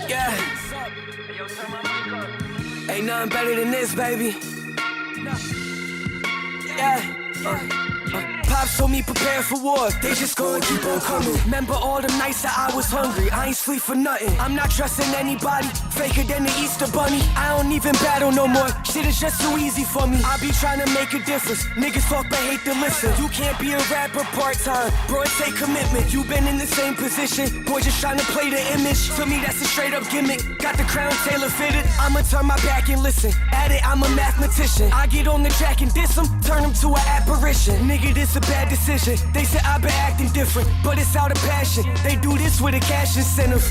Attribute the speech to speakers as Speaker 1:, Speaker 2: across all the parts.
Speaker 1: Yeah. Ain't nothing better than this, baby. Yeah. Pops told me prepare for war, they just gonna keep on coming. Remember all the nights that I was hungry, I ain't sleep for nothing. I'm not trusting anybody, faker than the Easter Bunny. I don't even battle no more, shit is just too easy for me. I be trying to make a difference, niggas talk but hate to listen. You can't be a rapper part-time, bro, it take commitment. You been in the same position, boy just trying to play the image. To me that's a straight up gimmick, got the crown tailor fitted. I'ma turn my back and listen, at it I'm a mathematician. I get on the track and diss him, turn him to an apparition. Nigga this a bad decision, they said I've been acting different, but it's out of passion. They do this with a cash incentive.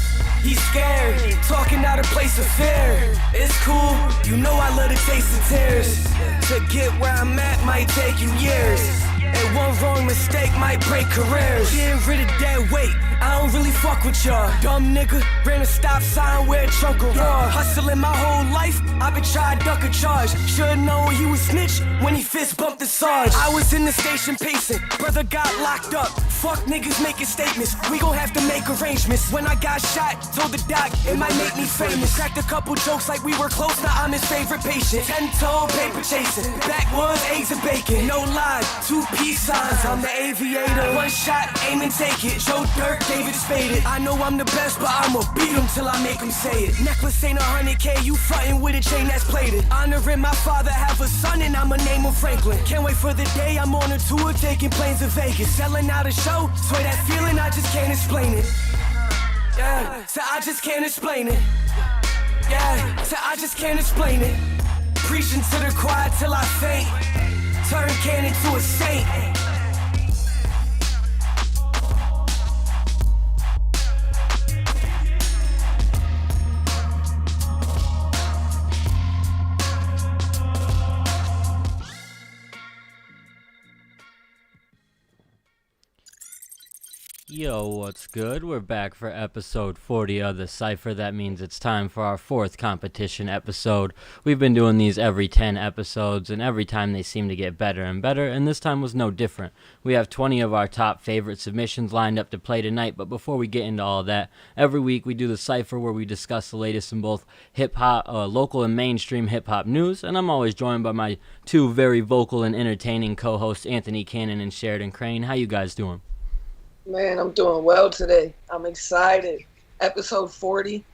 Speaker 1: He's scared, talking out of place of fear. It's cool, you know I love the taste of tears. To get where I'm at might take you years, and one wrong mistake might break careers. Getting rid of that weight, I don't really fuck with y'all. Dumb nigga, ran a stop sign where a trunk of raw. Hustling my whole life, I've been trying to duck a charge. Should've known he was snitch when he fist bumped the Sarge. I was in the station pacing, brother got locked up. Fuck niggas making statements, we gon' have to make arrangements. When I got shot, told the doc it might make me famous. Cracked a couple jokes like we were close, now I'm his favorite patient. 10-toe paper chasing, backwoods, eggs and bacon. No lie, 2 peace signs, I'm the aviator. One shot, aim and take it, Joe Dirt, David Spaded. I know I'm the best, but I'ma beat him till I make him say it. Necklace ain't 100K, you frontin' with a chain that's plated. Honoring my father, have a son and I'ma name him Franklin. Can't wait for the day I'm on a tour, taking planes to Vegas. Selling out a show, swear that feeling, I just can't explain it. Yeah, so I just can't explain it. Yeah, so I just can't explain it. Preaching to the choir till I faint. Turn Cannon to a saint.
Speaker 2: Yo, what's good? We're back for episode 40 of the Cypher. That means it's time for our 4th competition episode. We've been doing these every 10 episodes, and every time they seem to get better and better, and this time was no different. We have 20 of our top favorite submissions lined up to play tonight, but before we get into all of that, every week we do the Cypher where we discuss the latest in both hip-hop, local and mainstream hip-hop news, and I'm always joined by my 2 very vocal and entertaining co-hosts, Anthony Cannon and Sheridan Crane. How you guys doing?
Speaker 3: Man, I'm doing well today. I'm excited. Episode 40.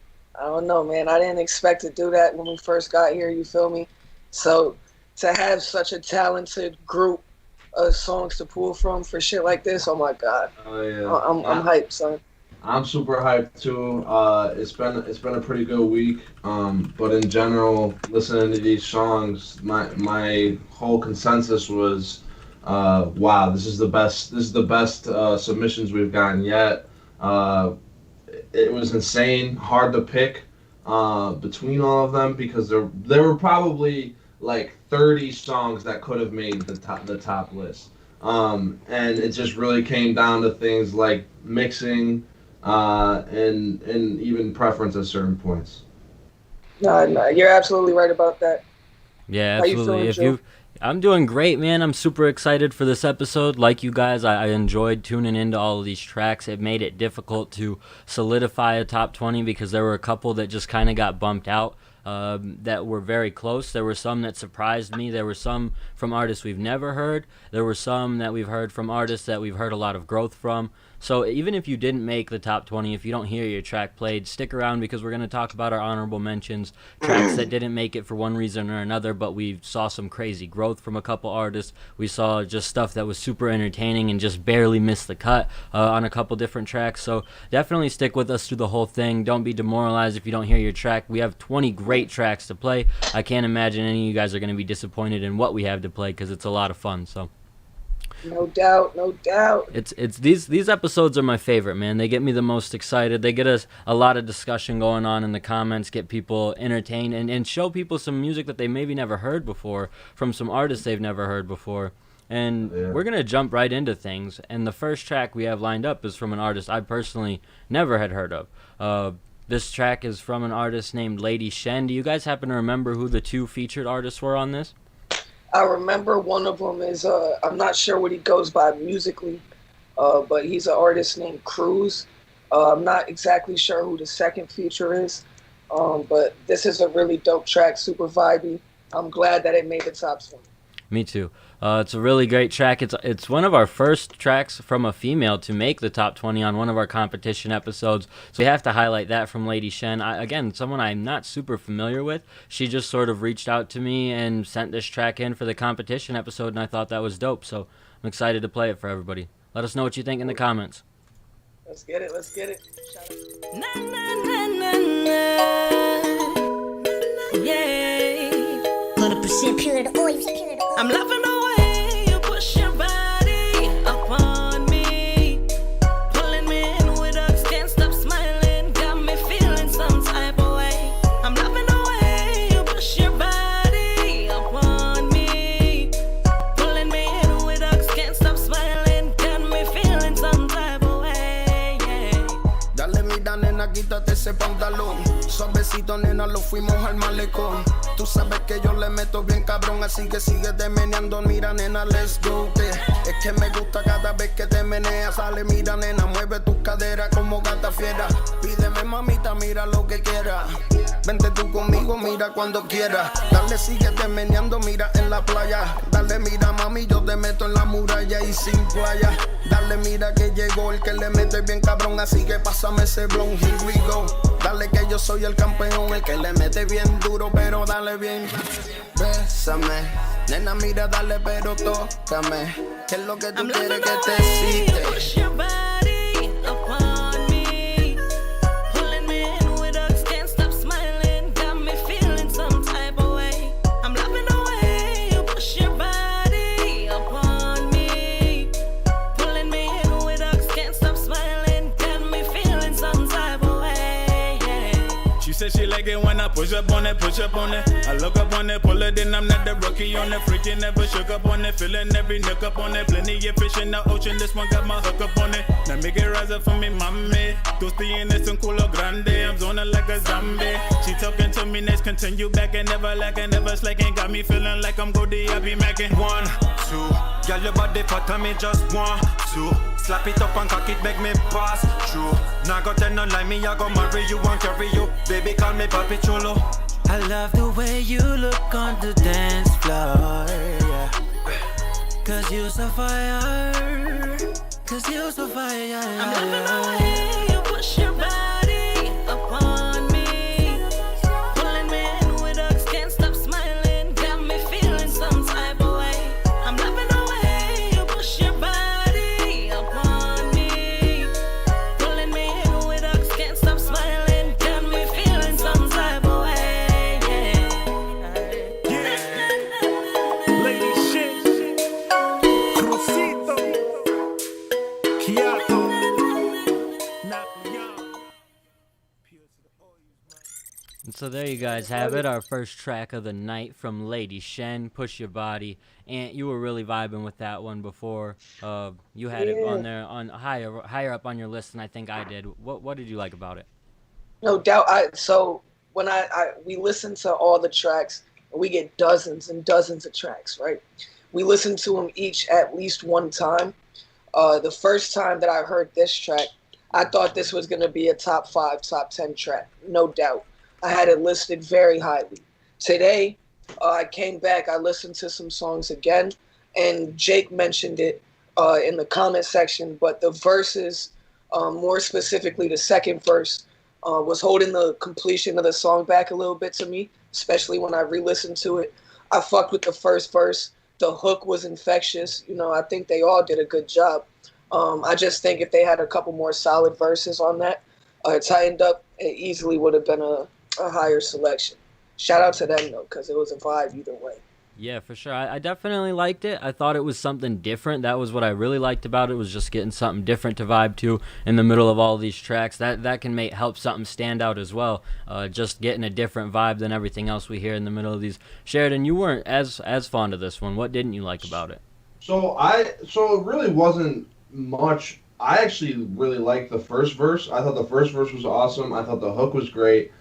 Speaker 3: I don't know, man. I didn't expect to do that when we first got here, you feel me? So to have such a talented group of songs to pull from for shit like this, oh my God.
Speaker 4: Oh yeah.
Speaker 3: I'm hyped, son.
Speaker 4: I'm super hyped too. It's been a pretty good week. But in general, listening to these songs, my whole consensus was wow, this is the best submissions we've gotten yet. It was insane, hard to pick between all of them because there were probably like 30 songs that could have made the top list. And it just really came down to things like mixing and even preference at certain points.
Speaker 3: No, you're absolutely right about that.
Speaker 2: Yeah,
Speaker 3: How
Speaker 2: absolutely.
Speaker 3: you feeling, Joe?
Speaker 2: I'm doing great, man. I'm super excited for this episode. Like you guys, I enjoyed tuning into all of these tracks. It made it difficult to solidify a top 20 because there were a couple that just kind of got bumped out that were very close. There were some that surprised me. There were some from artists we've never heard. There were some that we've heard from artists that we've heard a lot of growth from. So even if you didn't make the top 20, if you don't hear your track played, stick around because we're going to talk about our honorable mentions, tracks that didn't make it for one reason or another, but we saw some crazy growth from a couple artists. We saw just stuff that was super entertaining and just barely missed the cut on a couple different tracks. So definitely stick with us through the whole thing. Don't be demoralized if you don't hear your track. We have 20 great tracks to play. I can't imagine any of you guys are going to be disappointed in what we have to play because it's a lot of fun. So.
Speaker 3: No doubt.
Speaker 2: It's these episodes are my favorite, man. They get me the most excited. They get us a lot of discussion going on in the comments, get people entertained, and show people some music that they maybe never heard before from some artists they've never heard before. And we're going to jump right into things. And the first track we have lined up is from an artist I personally never had heard of. This track is from an artist named Lady Shen. Do you guys happen to remember who the 2 featured artists were on this?
Speaker 3: I remember one of them is, I'm not sure what he goes by musically, but he's an artist named Cruz. I'm not exactly sure who the second feature is, but this is a really dope track, super vibey. I'm glad that it made the top 20.
Speaker 2: Me too. It's a really great track. It's one of our first tracks from a female to make the top 20 on one of our competition episodes. So we have to highlight that from Lady Shen. Again, someone I'm not super familiar with. She just sort of reached out to me and sent this track in for the competition episode, and I thought that was dope. So I'm excited to play it for everybody. Let us know what you think in the comments.
Speaker 3: Let's get it. Let's get it.
Speaker 1: Na, na, na, na, na. Yeah.
Speaker 5: 100% pure to oil.
Speaker 1: I'm loving the way you push your body upon me, pulling me in with hugs, can't stop smiling, got me feeling some type of way. I'm loving the way you push your body upon me, pulling me in with hugs, can't stop smiling, got me feeling some type of way. Yeah.
Speaker 6: Dale mira nena, quítate ese pantalón. Suavecito nena, lo fuimos al malecón. Tú sabes que yo le meto bien cabrón, así que síguete meneando, mira nena, let's go. Es que me gusta cada vez que te meneas. Sale, mira nena, mueve tus caderas como gata fiera. Pídeme mamita, mira lo que quieras. Vente tú conmigo, mira cuando quieras. Dale, síguete meneando, mira en la playa. Dale, mira mami, yo te meto en la muralla y sin playa. Dale, mira que llegó el que le mete bien cabrón, así que pásame ese blon, here we go. Dale que yo soy el campeón, el que le mete bien duro, pero dale bien. Bésame, nena mira, dale pero tócame. ¿Qué es lo que tú
Speaker 1: I'm
Speaker 6: quieres
Speaker 1: loving
Speaker 6: que
Speaker 1: the
Speaker 6: te
Speaker 1: way you
Speaker 6: cite?
Speaker 1: push your body upon me, pulling me in with hugs, can't stop smiling, got me feeling some type of way. I'm loving the way you push your body upon me, pulling me in with hugs, can't stop smiling, got me feeling some type of way. Yeah.
Speaker 7: She said she like it when I push up on it, push up on it. I look up on it, pull it in, I'm not the rookie on it. Freaking never shook up on it, feeling every nook up on it. Plenty of fish in the ocean, this one got my hook up on it. Now make it rise up for me, mami. Tú tienes un culo grande, I'm zoning like a zombie. She talking to me next, continue back and never lacking, never slacking. Got me feeling like I'm Goldie, I be macking.
Speaker 8: 1, 2, girl your body fat and me just want to slap it up and cock it, make me pass through. Now go tell no lie, me I go marry you and carry you. Baby call me Papi Chulo.
Speaker 9: I love the way you look on the dance floor, yeah. Cause you so fire, cause you so fire.
Speaker 1: I'm loving the way you push your body upon me, pulling me in with hugs, can't stop smiling, got me feeling some type of way. I'm loving the way you push your body upon me, pulling me in with hugs, can't stop smiling, got me feeling some type of way.
Speaker 7: Lady shit, Crucito, Kiato,
Speaker 2: And so there you guys have it, our first track of the night from Lady Shen, Push Your Body. And you were really vibing with that one before. You had it on there, on higher up on your list than I think I did. What did you like about it?
Speaker 3: No doubt. So when we listen to all the tracks, we get dozens and dozens of tracks, right? We listen to them each at least one time. The first time that I heard this track, I thought this was going to be a top 5, top 10 track, no doubt. I had it listed very highly. Today, I came back, I listened to some songs again, and Jake mentioned it in the comment section, but the verses, more specifically the second verse, was holding the completion of the song back a little bit to me, especially when I re-listened to it. I fucked with the first verse. The hook was infectious. You know, I think they all did a good job. I just think if they had a couple more solid verses on that, tightened up, it easily would have been a higher selection. Shout out to them, though, because it was a vibe either way.
Speaker 2: Yeah, for sure. I definitely liked it. I thought it was something different. That was what I really liked about it, was just getting something different to vibe to in the middle of all these tracks. That can help something stand out as well. Just getting a different vibe than everything else we hear in the middle of these. Sheridan, you weren't as fond of this one. What didn't you like about it?
Speaker 4: So it really wasn't much. I actually really liked the first verse. I thought the first verse was awesome. I thought the hook was great.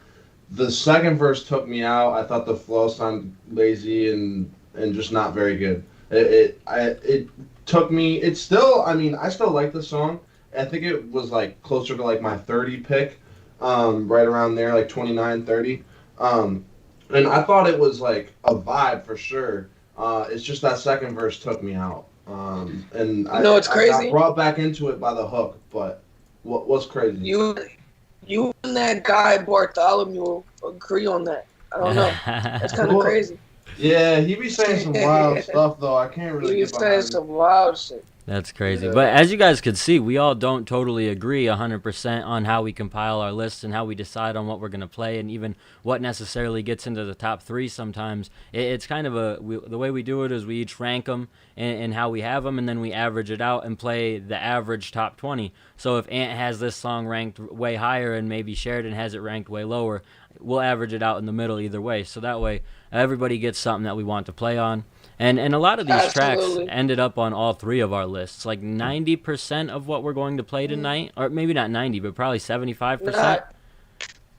Speaker 4: The second verse took me out. I thought the flow sounded lazy and just not very good. It took me. It's still. I mean, I still like the song. I think it was like closer to like my 30 pick, right around there, like 29, 30. And I thought it was like a vibe for sure. It's just that second verse took me out. And
Speaker 3: it's crazy.
Speaker 4: I got brought back into it by the hook, but what's crazy?
Speaker 3: You and that guy Bartholomew agree on that. I don't know. That's kind of crazy.
Speaker 4: Yeah, he be saying some wild stuff though. I can't really.
Speaker 3: He be saying some wild shit.
Speaker 2: That's crazy. Yeah. But as you guys could see, we all don't totally agree 100% on how we compile our lists and how we decide on what we're going to play and even what necessarily gets into the top 3 sometimes. It's kind of the way we do it is we each rank them and how we have them, and then we average it out and play the average top 20. So if Ant has this song ranked way higher and maybe Sheridan has it ranked way lower, we'll average it out in the middle either way. So that way everybody gets something that we want to play on. And a lot of these tracks ended up on all 3 of our lists. Like 90% of what we're going to play tonight, or maybe not 90, but probably 75%.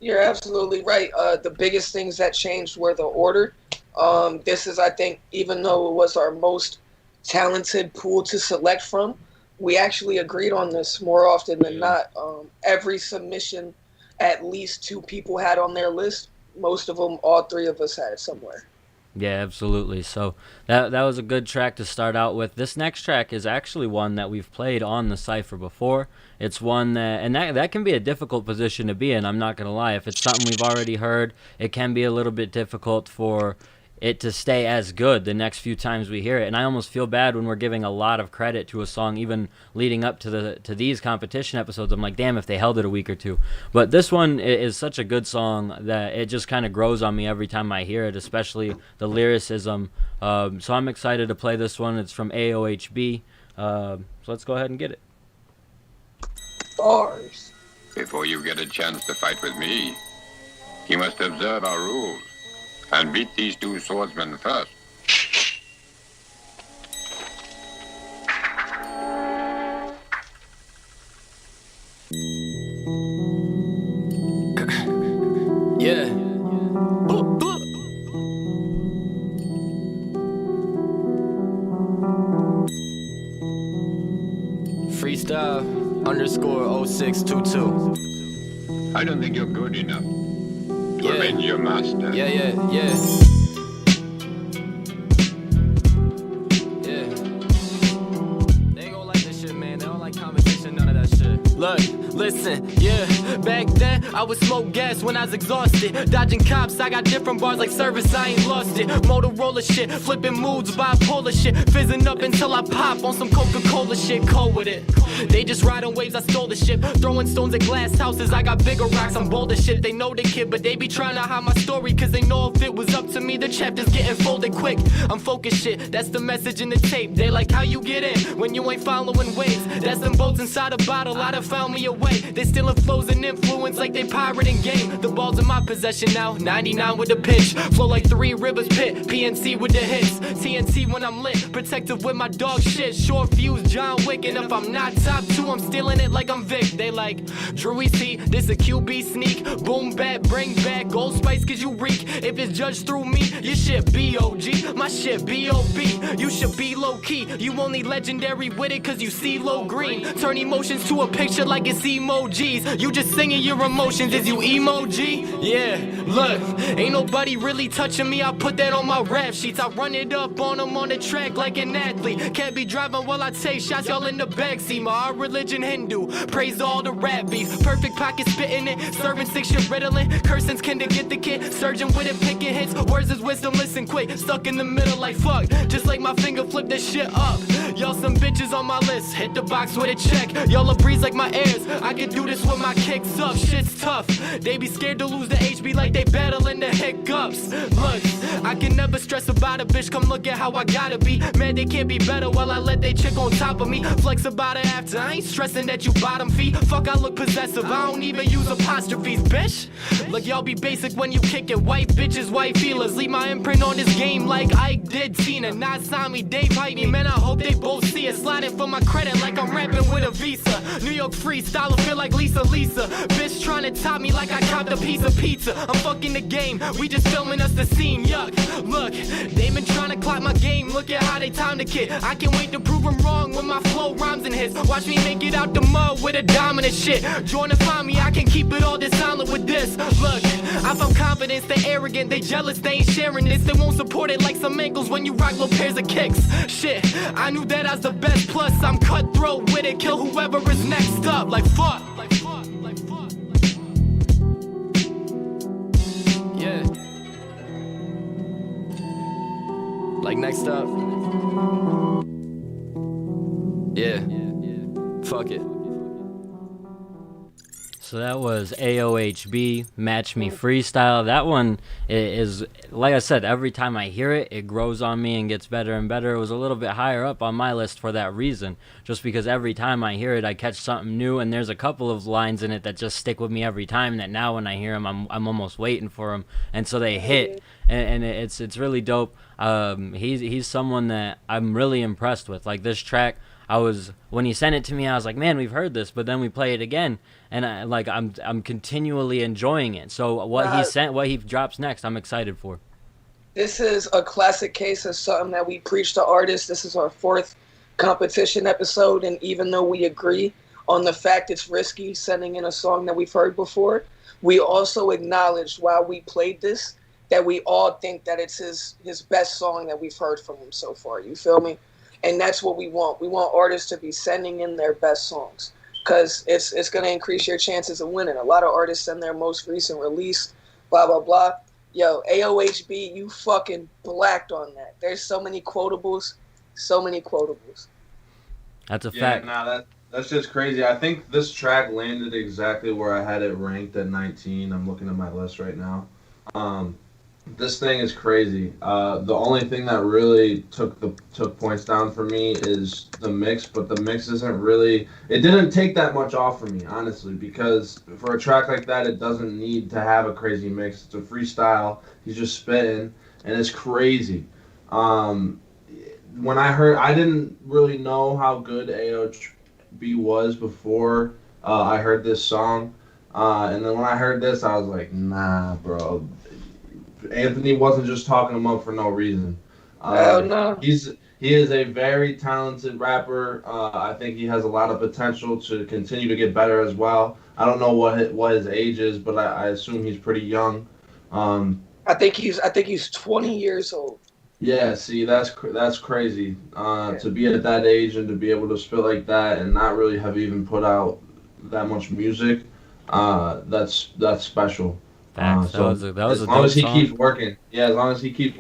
Speaker 3: You're absolutely right. The biggest things that changed were the order. This is, I think, even though it was our most talented pool to select from, we actually agreed on this more often than not. Every submission, at least 2 people had on their list. Most of them, all 3 of us had somewhere.
Speaker 2: Yeah, absolutely. So that was a good track to start out with. This next track is actually one that we've played on the Cypher before. It's one that can be a difficult position to be in, I'm not going to lie. If it's something we've already heard, it can be a little bit difficult for it to stay as good the next few times we hear it. And I almost feel bad when we're giving a lot of credit to a song even leading up to these competition episodes. I'm like, damn, if they held it a week or two. But this one is such a good song that it just kind of grows on me every time I hear it, especially the lyricism. So I'm excited to play this one. It's from AOHB. So let's go ahead and get it.
Speaker 3: Bars.
Speaker 10: Before you get a chance to fight with me, you must observe our rules and beat these 2 swordsmen first.
Speaker 11: Yeah. Freestyle _0622.
Speaker 10: I don't think you're good enough to avenge your master.
Speaker 11: Yeah. They ain't gonna like this shit, man. They don't like competition, none of that shit. Look, listen, yeah. Back then, I would smoke gas when I was exhausted. Dodging cops, I got different bars like service, I ain't lost it. Motorola shit, flipping moods, bipolar shit. Fizzing up until I pop on some Coca-Cola shit, cold with it. They just ride on waves, I stole the shit. Throwing stones at glass houses, I got bigger rocks, I'm bold as shit. They know the kid, but they be trying to hide my story, cause they know if it was up to me, the chapter's getting folded quick. I'm focused shit, that's the message in the tape. They like how you get in, when you ain't following waves. That's them boats inside a bottle, I done found me a way. They stealing flows and influence like they pirating game. The ball's in my possession now, 99 with the pitch. Flow like 3 Rivers Pit, PNC with the hits. TNT when I'm lit, protective with my dog shit. Short fuse, John Wick, and if I'm not top 2, I'm stealing it like I'm Vic. They like, Drew C, this a QB sneak. Boom bat, bring back Gold Spice cause you reek. If it's judged through me, your shit B.O.G. My shit B.O.B. You should be low key. You only legendary with it cause you see low green. Turn emotions to a picture like it's emojis. You just singing your emotions, is you emoji? Yeah, look, ain't nobody really touching me. I put that on my rap sheets. I run it up on them on the track like an athlete. Can't be driving while I take shots, y'all in the backseat. My religion Hindu, praise all the rap beats. Perfect pocket spitting it, serving 6 year Ritalin. Cursings can to get the kid, surgeon with it, picking hits. Words is wisdom, listen quick. Stuck in the middle like fuck, just like my finger flip this shit up. Y'all some bitches on my list, hit the box with a check. Y'all a breeze like my airs, I can do this with my kicks up. Shit's tough, they be scared to lose the HB like they battling the hiccups. Look, I can never stress about a bitch, come look at how I gotta be. Man, they can't be better while I let they chick on top of me. Flex about it after, I ain't stressing that you bottom feed. Fuck, I look possessive, I don't even use apostrophes, bitch. Look, y'all be basic when you kick it. White bitches, white feelers, leave my imprint on this game like Ike did Tina. Not sign me, Dave hype me, man, I hope they both see it. Sliding for my credit like I'm rapping with a visa. New York freestyler, feel like Lisa. Bitch trying to top me like I copped a piece of pizza. I'm fucking the game. We just filming us the scene, yuck. Look, they been trying to clock my game. Look at how they time the kid. I can't wait to prove them wrong when my flow rhymes and hits. Watch me make it out the mud with a dominant shit. Join and find me, I can keep it all this silent with this. Look, I found confidence, they arrogant, they jealous, they ain't sharing this. They won't support it like some ankles when you rock low pairs of kicks. Shit, I knew that I was the best, plus I'm cutthroat with it. Kill whoever is next up, like fuck. Yeah. Like next up. Yeah. Fuck it.
Speaker 2: So that was AOHB, Match Me Freestyle. That one is, like I said, every time I hear it, it grows on me and gets better and better. It was a little bit higher up on my list for that reason, just because every time I hear it, I catch something new, and there's a couple of lines in it that just stick with me every time that now when I hear them, I'm almost waiting for them, and so they hit, and it's really dope. He's someone that I'm really impressed with. Like this track, when he sent it to me, I was like, man, we've heard this, but then we play it again, and I'm continually enjoying it. So what he drops next, I'm excited for.
Speaker 3: This is a classic case of something that we preach to artists. This is our 4th competition episode, and even though we agree on the fact it's risky sending in a song that we've heard before, we also acknowledged while we played this that we all think that it's his best song that we've heard from him so far. You feel me? And that's what we want. We want artists to be sending in their best songs because it's going to increase your chances of winning. A lot of artists send their most recent release, blah, blah, blah. Yo, AOHB, you fucking blacked on that. There's so many quotables.
Speaker 2: That's a fact.
Speaker 4: Nah, that's just crazy. I think this track landed exactly where I had it ranked at 19. I'm looking at my list right now. This thing is crazy. The only thing that really took points down for me is the mix, but the mix isn't really. It didn't take that much off for me, honestly, because for a track like that, it doesn't need to have a crazy mix. It's a freestyle. He's just spitting, and it's crazy. When I didn't really know how good AOHB was before I heard this song, and then when I heard this, I was like, nah, bro. Anthony wasn't just talking him up for no reason.
Speaker 3: No.
Speaker 4: He is a very talented rapper. I think he has a lot of potential to continue to get better as well. I don't know what his age is, but I assume he's pretty young.
Speaker 3: I think he's 20 years old.
Speaker 4: Yeah, see, that's crazy. To be at that age and to be able to spit like that and not really have even put out that much music, that's special.
Speaker 2: Facts.
Speaker 4: So
Speaker 2: that was
Speaker 4: as long as he
Speaker 2: song.
Speaker 4: keeps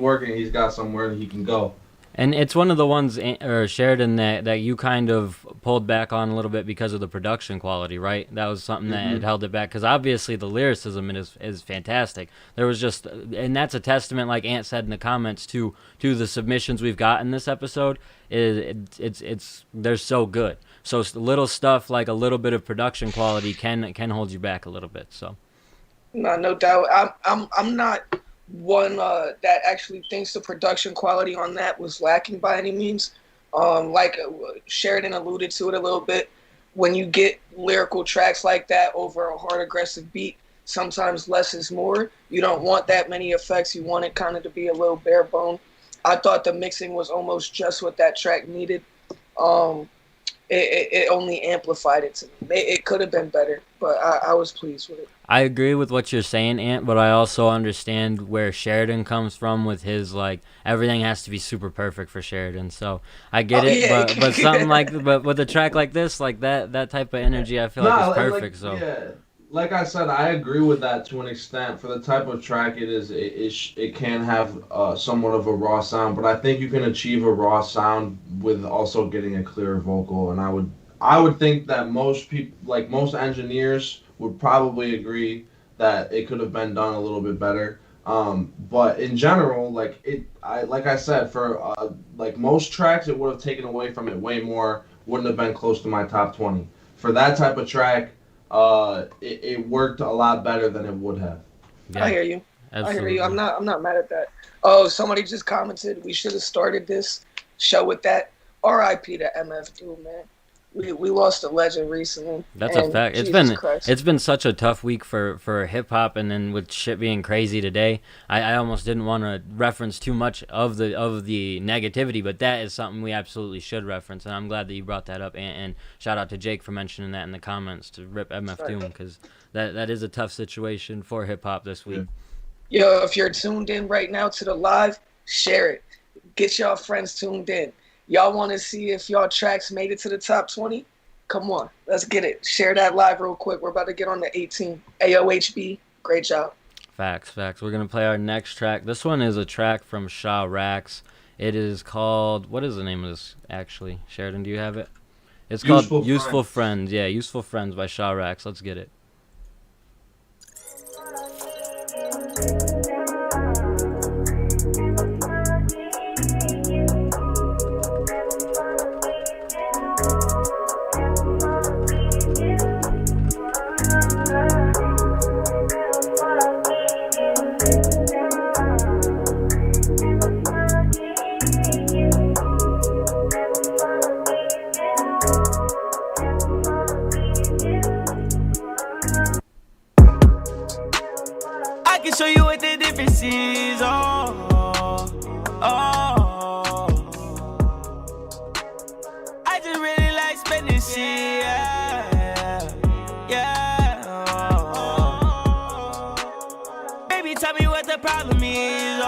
Speaker 4: working, he's got somewhere he can go.
Speaker 2: And it's one of the ones, Sheridan, that you kind of pulled back on a little bit because of the production quality, right? That was something that had held it back, because obviously the lyricism is fantastic. There was just, and that's a testament, like Ant said in the comments, to the submissions we've got in this episode. They're so good. So little stuff like a little bit of production quality can hold you back a little bit. So.
Speaker 3: No doubt. I'm not one that actually thinks the production quality on that was lacking by any means. Like Sheridan alluded to it a little bit. When you get lyrical tracks like that over a hard, aggressive beat, sometimes less is more. You don't want that many effects. You want it kind of to be a little bare bone. I thought the mixing was almost just what that track needed. It only amplified it to me. It could have been better, but I was pleased with it.
Speaker 2: I agree with what you're saying, Ant, but I also understand where Sheridan comes from with his, like, everything has to be super perfect for Sheridan. So I get it,
Speaker 3: yeah.
Speaker 2: but something but with a track like this, like that type of energy, I feel like is perfect.
Speaker 4: Yeah, like I said, I agree with that to an extent. For the type of track it is, it can have somewhat of a raw sound, but I think you can achieve a raw sound with also getting a clear vocal. And I would think that most people, like most engineers, would probably agree that it could have been done a little bit better. But in general, like I said, for like most tracks, it would have taken away from it way more. Wouldn't have been close to my top 20. For that type of track, it worked a lot better than it would have.
Speaker 2: Yeah,
Speaker 3: I hear you.
Speaker 2: absolutely.
Speaker 3: I hear you. I'm not mad at that. Oh, somebody just commented we should have started this show with that. R.I.P. to MF Doom, man. we lost a legend recently.
Speaker 2: That's a
Speaker 3: and
Speaker 2: fact.
Speaker 3: Jesus Christ.
Speaker 2: It's been such a tough week for hip hop, and then with shit being crazy today, I almost didn't want to reference too much of the negativity, but that is something we absolutely should reference, and I'm glad that you brought that up. And shout out to Jake for mentioning that in the comments to rip MF Doom, because that is a tough situation for hip hop this week.
Speaker 3: Yo, if you're tuned in right now to the live, share it. Get y'all friends tuned in. Y'all want to see if y'all tracks made it to the top 20? Come on, let's get it. Share that live real quick. We're about to get on the 18. AOHB, great job.
Speaker 2: Facts. We're going to play our next track. This one is a track from Shaw Rax. It is called, what is the name of this actually? Sheridan, do you have it? It's called Useful Friends. Yeah, Useful Friends by Shaw Rax. Let's get it.
Speaker 9: I can show you what the difference is. I just really like spending shit. Yeah. Baby, tell me what the problem is.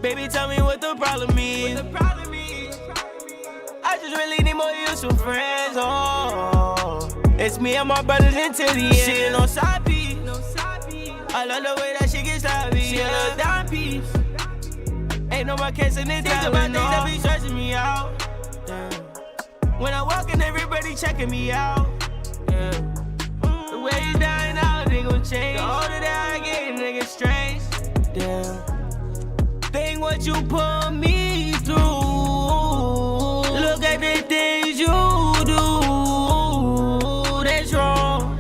Speaker 9: Baby, tell me what the problem is. I just really need more useful friends. It's me and my brothers until the end. Shit on side piece. I love the way that she gets sloppy. She a little dime piece. Ain't no more kissing this time. Think about things that be stressing me out. Yeah. When I walk in, everybody checking me out. Yeah. The way you dying out, they gon' change. The older that I get, nigga strange. Damn. Think what you put me through. Look at the things you do. That's wrong.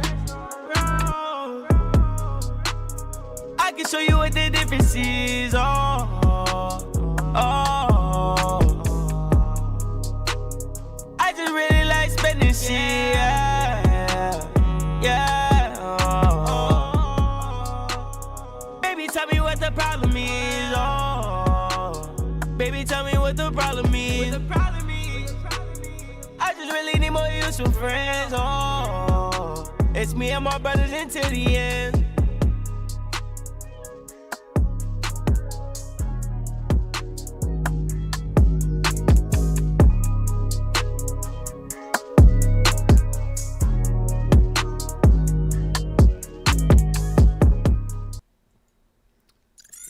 Speaker 9: I can show you what the difference is. I just really like spending shit. Yeah. Baby, tell me what the problem is. Baby, tell me what the problem is. I just really need more useful friends. It's me and my brothers until the end.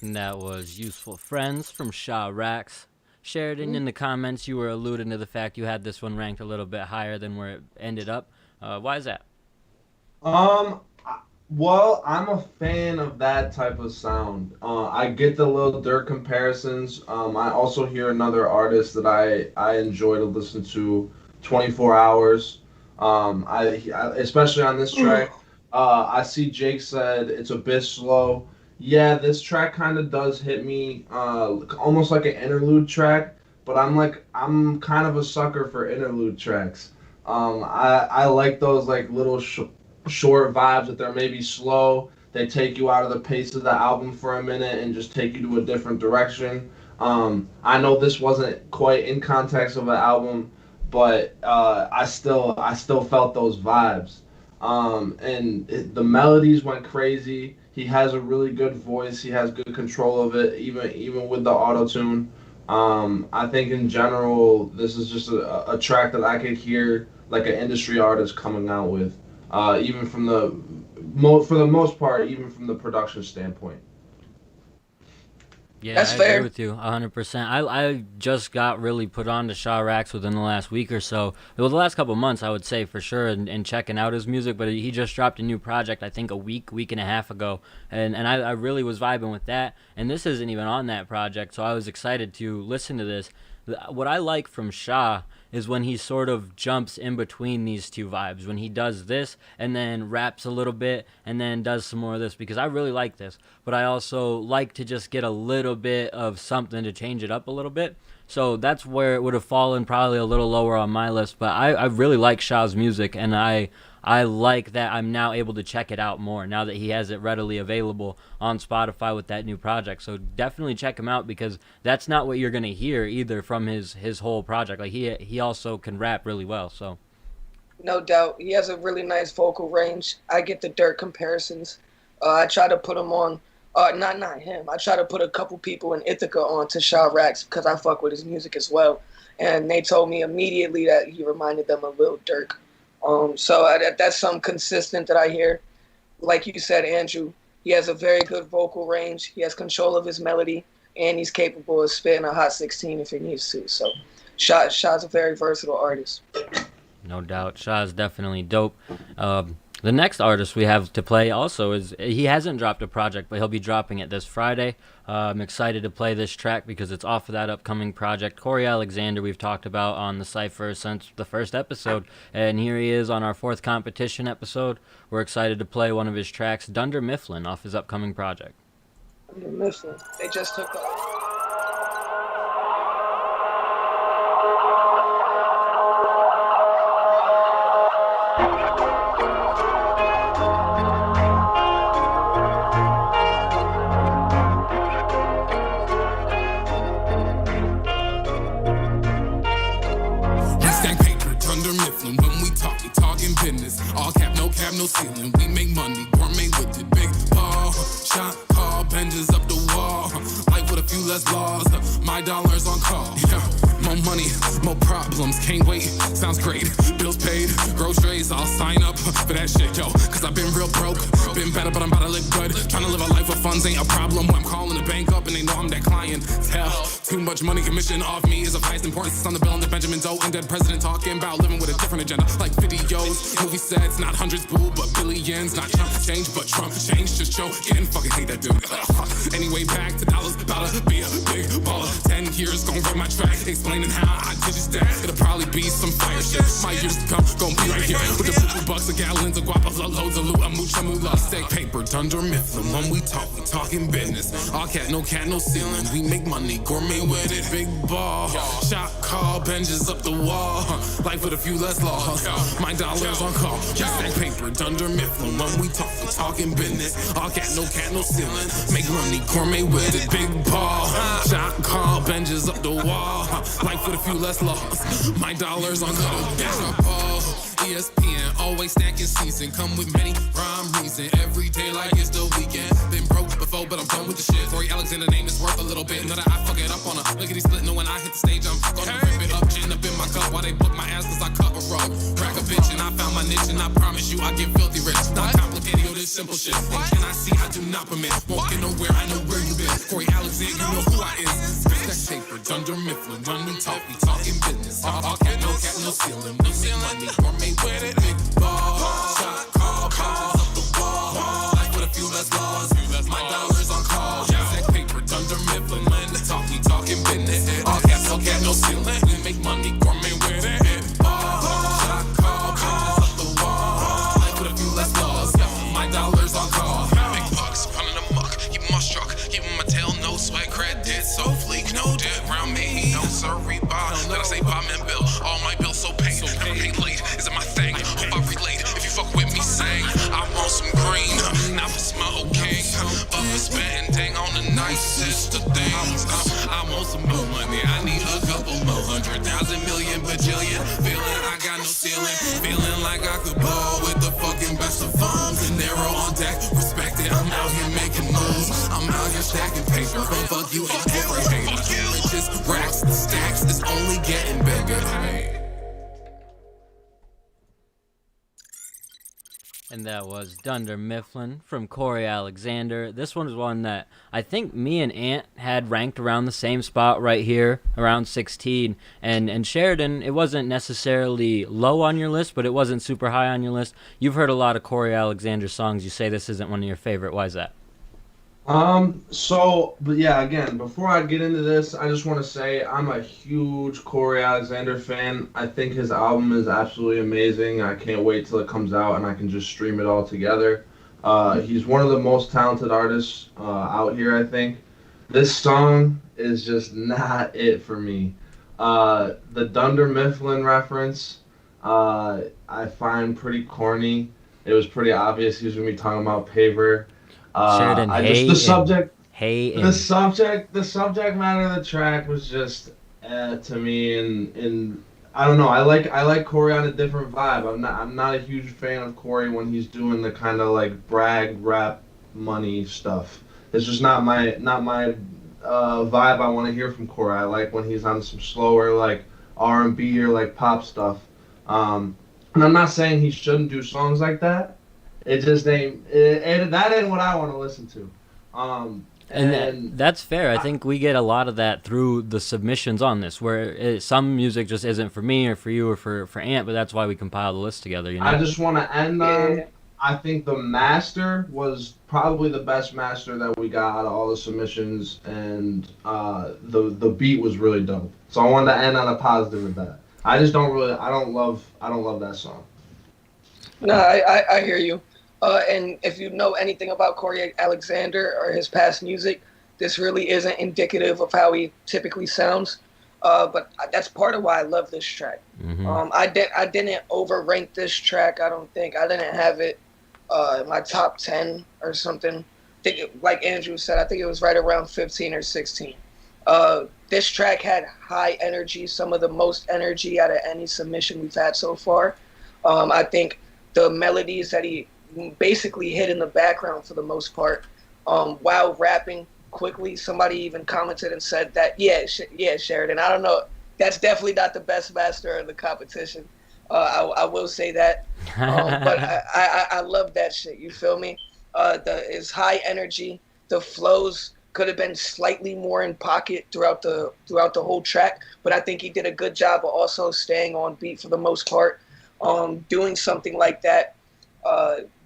Speaker 2: And that was Useful Friends from Shaw Rax. Sheridan, in the comments, you were alluding to the fact you had this one ranked a little bit higher than where it ended up. Why is that?
Speaker 4: Well, I'm a fan of that type of sound. I get the Lil Durk comparisons. I also hear another artist that I enjoy to listen to, 24 Hours. I especially on this track. I see Jake said it's a bit slow. Yeah, this track kind of does hit me almost like an interlude track, but I'm kind of a sucker for interlude tracks. I like those like little short vibes that they're maybe slow. They take you out of the pace of the album for a minute and just take you to a different direction. I know this wasn't quite in context of an album, but I still felt those vibes. The melodies went crazy. He has a really good voice. He has good control of it, even with the auto-tune. I think in general, this is just a track that I could hear like an industry artist coming out with, even from for the most part, even from the production standpoint.
Speaker 2: Yeah,
Speaker 3: That's
Speaker 2: I
Speaker 3: fair.
Speaker 2: agree with you 100%. I just got really put on to Shaw Rax within the last week or so. Well, the last couple months, I would say for sure, and checking out his music. But he just dropped a new project, I think a week and a half ago, and I really was vibing with that. And this isn't even on that project, so I was excited to listen to this. What I like from Shaw is when he sort of jumps in between these two vibes, when he does this and then raps a little bit and then does some more of this, because I really like this, but I also like to just get a little bit of something to change it up a little bit. So that's where it would have fallen probably a little lower on my list. But I really like Shaw's music, and I like that I'm now able to check it out more now that he has it readily available on Spotify with that new project. So definitely check him out, because that's not what you're going to hear either from his whole project. Like he also can rap really well. So
Speaker 3: No doubt. He has a really nice vocal range. I get the Dirt comparisons. I try to put him on, not him. I try to put a couple people in Ithaca on to Sha Rax because I fuck with his music as well. And they told me immediately that he reminded them of Lil Durk. So that's something consistent that I hear. Like you said, Andrew, he has a very good vocal range. He has control of his melody, and he's capable of spitting a hot 16 if he needs to. So Sha's a very versatile artist.
Speaker 2: no doubt, Sha is definitely dope. The next artist we have to play also he hasn't dropped a project, but he'll be dropping it this Friday. I'm excited to play this track because it's off of that upcoming project. Corey Alexander, we've talked about on the Cypher since the first episode, and here he is on our 4th competition episode. We're excited to play one of his tracks, Dunder Mifflin, off his upcoming project.
Speaker 3: Dunder Mifflin. They just took the...
Speaker 12: All cap, no cap, no ceiling. We make money, gourmet with it. Big ball, shot call, benches up the wall. Life with a few less laws. My dollars on call. Yeah, more money, more problems. Can't wait, sounds great. Bills paid, groceries. I'll sign up for that shit, yo. Cause I've been real broke. Been better, but I'm about to look good. Trying to live a life where funds ain't a problem. When I'm calling the bank up and they know I'm that client. Tell, too much money commission off me is of highest importance. It's on the bill and the Benjamin Doe. And dead president talking about living with a different agenda. Like videos, movie sets, not hundreds, boo, but billions. Not Trump change, but Trump change. Just Joe, getting fucking hate that dude. Anyway, back to dollars, about to be a big baller. 10 years, gon' run my track, explaining how I did just that. It'll probably be some fire shit. My years to come, gon' be right here. With the $50 a gallons of guapa, loads of loot, a mucha moolah. Steak, paper, Dunder Mifflin. When we talking business. All cat, no ceiling. We make money, gourmet with it. Big ball, shot call, benches up the wall. Life with a few less laws. My dollars on call. Stack paper, Dunder Mifflin. When we talking business. All cat, no ceiling. Make money, gourmet with it. Big ball, shot call, benches up the wall. Life with a few less laws. My dollars on call. ESPN, always stacking season. Come with many rhyme reason. Every day like it's the weekend. Been broke before, but I'm done with the shit. Corey Alexander name is worth a little bit. Know that I fuck it up on a lickety split. Know when I hit the stage, I'm gonna rip it up. Gin up in my cup while they book my ass cause I cut a rug. Crack a bitch and I found my niche and I promise you I get filthy rich. Not complicated, yo, this simple shit. And can I see I do not permit. Won't get nowhere, I know where you been. Corey Alexander, you know who I is. That paper, Dunder Mifflin. When we talking business. All cat, no ceiling. No ceiling, money, gourmet with it. Big ball, shot call, benches up the wall. Life with a few less laws. My dollars on call. That paper, Dunder Mifflin. We talking business. All cat, no ceiling. We make money, gourmet with it. Big ball, shot call, benches up the wall. Life with a few less laws. My dollars on call. Big bucks, running amok. Keep my struck, keeping my tail, no sweat, credit, so fleek, no debt around me. No sorry, Bob. Let I say Bob and Bill. All my bills so paid. Never paid late. Is it my thing? Hope I relate. If you fuck with me, sing. I want some green. Now it's my okay. But we're spending dang on the nicest of things. I want some more money. I need a couple more 100,000 million bajillion. Feeling I got no ceiling. Feeling like I could ball with the fucking best of farms. And arrow on deck. Respect it. I'm out here making moves. I'm out here stacking paper. But fuck you and every hater. It's just racks, the stacks is only getting bigger.
Speaker 2: And that was Dunder Mifflin from Corey Alexander. This one is one that I think me and Ant had ranked around the same spot right here, around 16. And Sheridan, it wasn't necessarily low on your list, but it wasn't super high on your list. You've heard a lot of Corey Alexander songs. You say this isn't one of your favorite. Why is that?
Speaker 4: But yeah, again, before I get into this, I just want to say I'm a huge Corey Alexander fan. I think his album is absolutely amazing. I can't wait till it comes out and I can just stream it all together. He's one of the most talented artists out here, I think. This song is just not it for me. The Dunder Mifflin reference, I find pretty corny. It was pretty obvious he was gonna be talking about Paver.
Speaker 2: Sheridan,
Speaker 4: I just the subject the subject matter of the track was just to me, and I don't know. I like Corey on a different vibe. I'm not a huge fan of Corey when he's doing the kind of like brag rap money stuff. It's just not my vibe I want to hear from Corey. I like when he's on some slower like R&B or like pop stuff. And I'm not saying he shouldn't do songs like that. It just ain't that ain't what I want to listen to.
Speaker 2: And that's fair. I think we get a lot of that through the submissions on this, where some music just isn't for me or for you or for Ant, but that's why we compile the list together. You know?
Speaker 4: I just want to end on, I think the master was probably the best master that we got out of all the submissions, and the beat was really dope. So I wanted to end on a positive with that. I just don't love that song.
Speaker 3: No, I hear you. And if you know anything about Corey Alexander or his past music, this really isn't indicative of how he typically sounds. But that's part of why I love this track.
Speaker 2: Mm-hmm.
Speaker 3: I didn't overrank this track. I don't think I didn't have it in my top 10 or something. Like Andrew said, I think it was right around 15 or 16. This track had high energy, some of the most energy out of any submission we've had so far. I think the melodies that he basically hit in the background for the most part, while rapping quickly. Somebody even commented and said that, yeah, Sheridan, I don't know, that's definitely not the best master in the competition. I will say that, but I love that shit. You feel me? It's high energy. The flows could have been slightly more in pocket throughout the whole track, but I think he did a good job of also staying on beat for the most part. Doing something like that,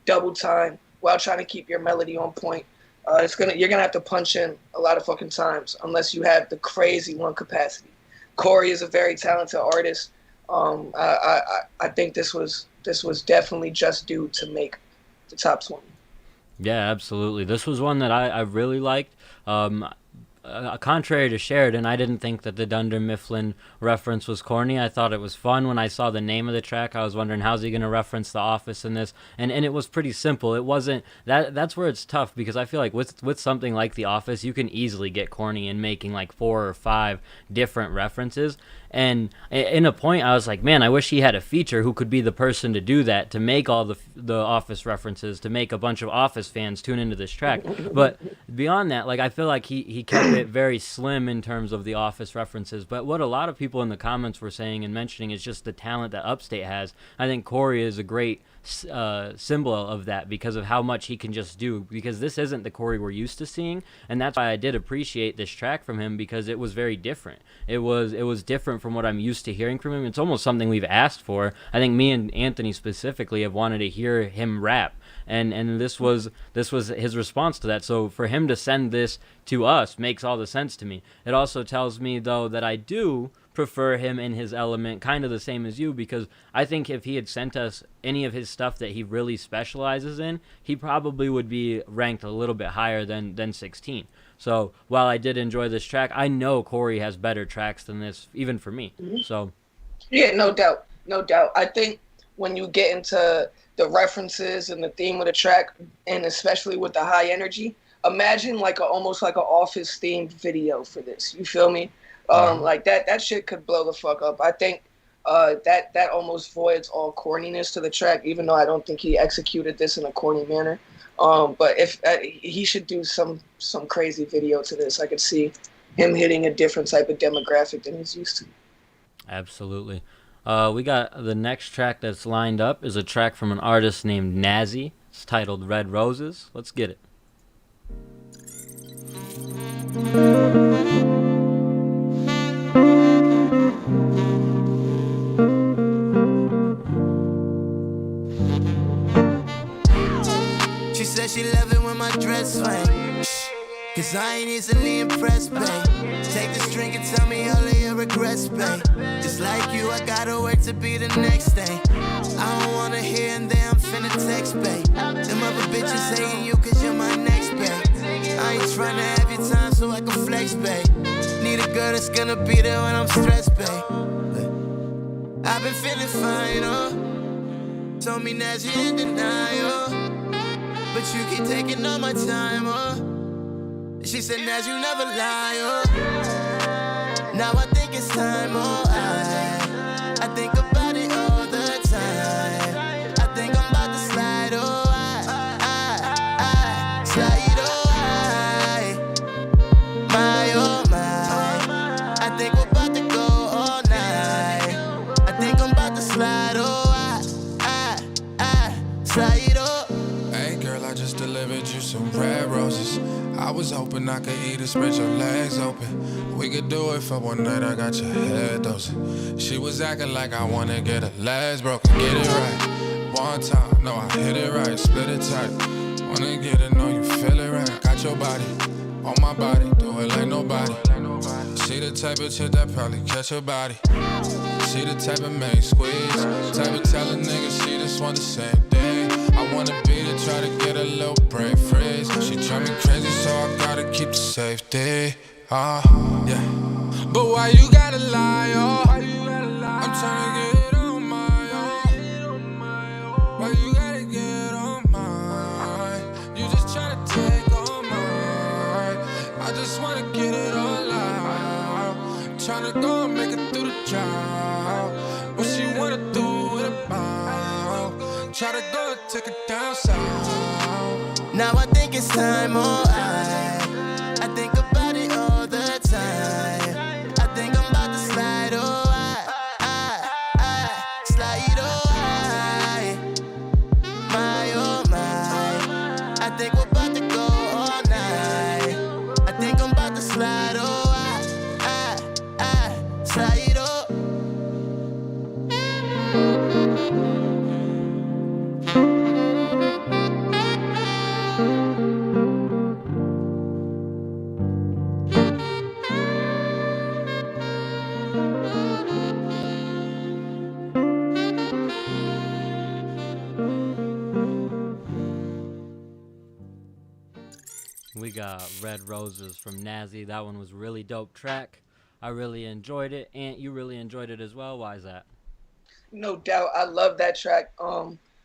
Speaker 3: double time while trying to keep your melody on point. You're gonna have to punch in a lot of fucking times unless you have the crazy lung capacity. Corey is a very talented artist. I think this was definitely just due to make the top 20.
Speaker 2: Yeah, absolutely. This was one that I really liked. Contrary to Sheridan, I didn't think that the Dunder Mifflin reference was corny. I thought it was fun. When I saw the name of the track, I was wondering how's he going to reference The Office in this, and it was pretty simple. It wasn't that's where it's tough, because I feel like with something like The Office, you can easily get corny in making like 4 or 5 different references. And in a point, I was like, man, I wish he had a feature who could be the person to do that, to make all the Office references, to make a bunch of Office fans tune into this track. But beyond that, like, I feel like he kept it very slim in terms of the Office references. But what a lot of people in the comments were saying and mentioning is just the talent that Upstate has. I think Corey is a great symbol of that, because of how much he can just do, because this isn't the Corey we're used to seeing, and that's why I did appreciate this track from him, because it was very different. It was different from what I'm used to hearing from him. It's almost something we've asked for. I think me and Anthony specifically have wanted to hear him rap, and this was his response to that. So for him to send this to us makes all the sense to me. It also tells me, though, that I do prefer him in his element, kind of the same as you, because I think if he had sent us any of his stuff that he really specializes in, he probably would be ranked a little bit higher than 16. So while I did enjoy this track, I know Corey has better tracks than this, even for me. So
Speaker 3: yeah, no doubt. I think when you get into the references and the theme of the track, and especially with the high energy, imagine like almost like an Office themed video for this. You feel me? Like that shit could blow the fuck up. I think that almost voids all corniness to the track, even though I don't think he executed this in a corny manner. But if he should do some crazy video to this, I could see him hitting a different type of demographic than he's used to.
Speaker 2: Absolutely. We got the next track that's lined up is a track from an artist named Nazi. It's titled Red Roses. Let's get it.
Speaker 9: She said she love it when my dress swing, cause I ain't easily impressed, babe. Take this drink and tell me all of your regrets, babe. Just like you, I gotta work to be the next thing. I don't wanna hear and then I'm finna text, babe. Them other bitches hating you cause you're my next, babe. I ain't tryna have your time so I can flex, babe. Need a girl that's gonna be there when I'm stressed, babe. I've been feeling fine, oh. Told me that you in denial, but you keep taking all my time, oh. She said that you never lie, oh. Now I think it's time, oh. I think about it all the time. I think I'm about to slide, oh. Slide, oh, my. I think we're about to go all night. I think I'm about to slide, oh, slide, oh.
Speaker 12: Hey girl, I just delivered you some red roses. I was hoping I could eat it, spread your legs open. We could do it for one night, I got your head dosing. She was acting like I wanna get her legs broken. Get it right, one time, no I hit it right. Split it tight, wanna get it, know you feel it right. Got your body, on my body, do it like nobody. She the type of chick that probably catch your body. She the type of main squeeze, type of tell a nigga she just want the same thing. I wanna be to try to get a little brain freeze. She drive me crazy, so I gotta keep the safety. Yeah. But why you gotta lie, oh? I'm tryna get it on my own. Why you gotta get on mine? You just tryna take on mine. I just wanna get it all out. Tryna go and make it through the drought. What she wanna do with a mouth? Try to go and take it down south.
Speaker 9: Now I think it's time, oh, I think about it all the time. I think I'm about to slide, oh, slide, oh, my. I think we're about to go all night. I think I'm about to slide, oh, slide, oh.
Speaker 2: We got Red Roses from Nazi. That one was really dope track. I really enjoyed it. Ant, you really enjoyed it as well. Why is that?
Speaker 3: No doubt. I love that track.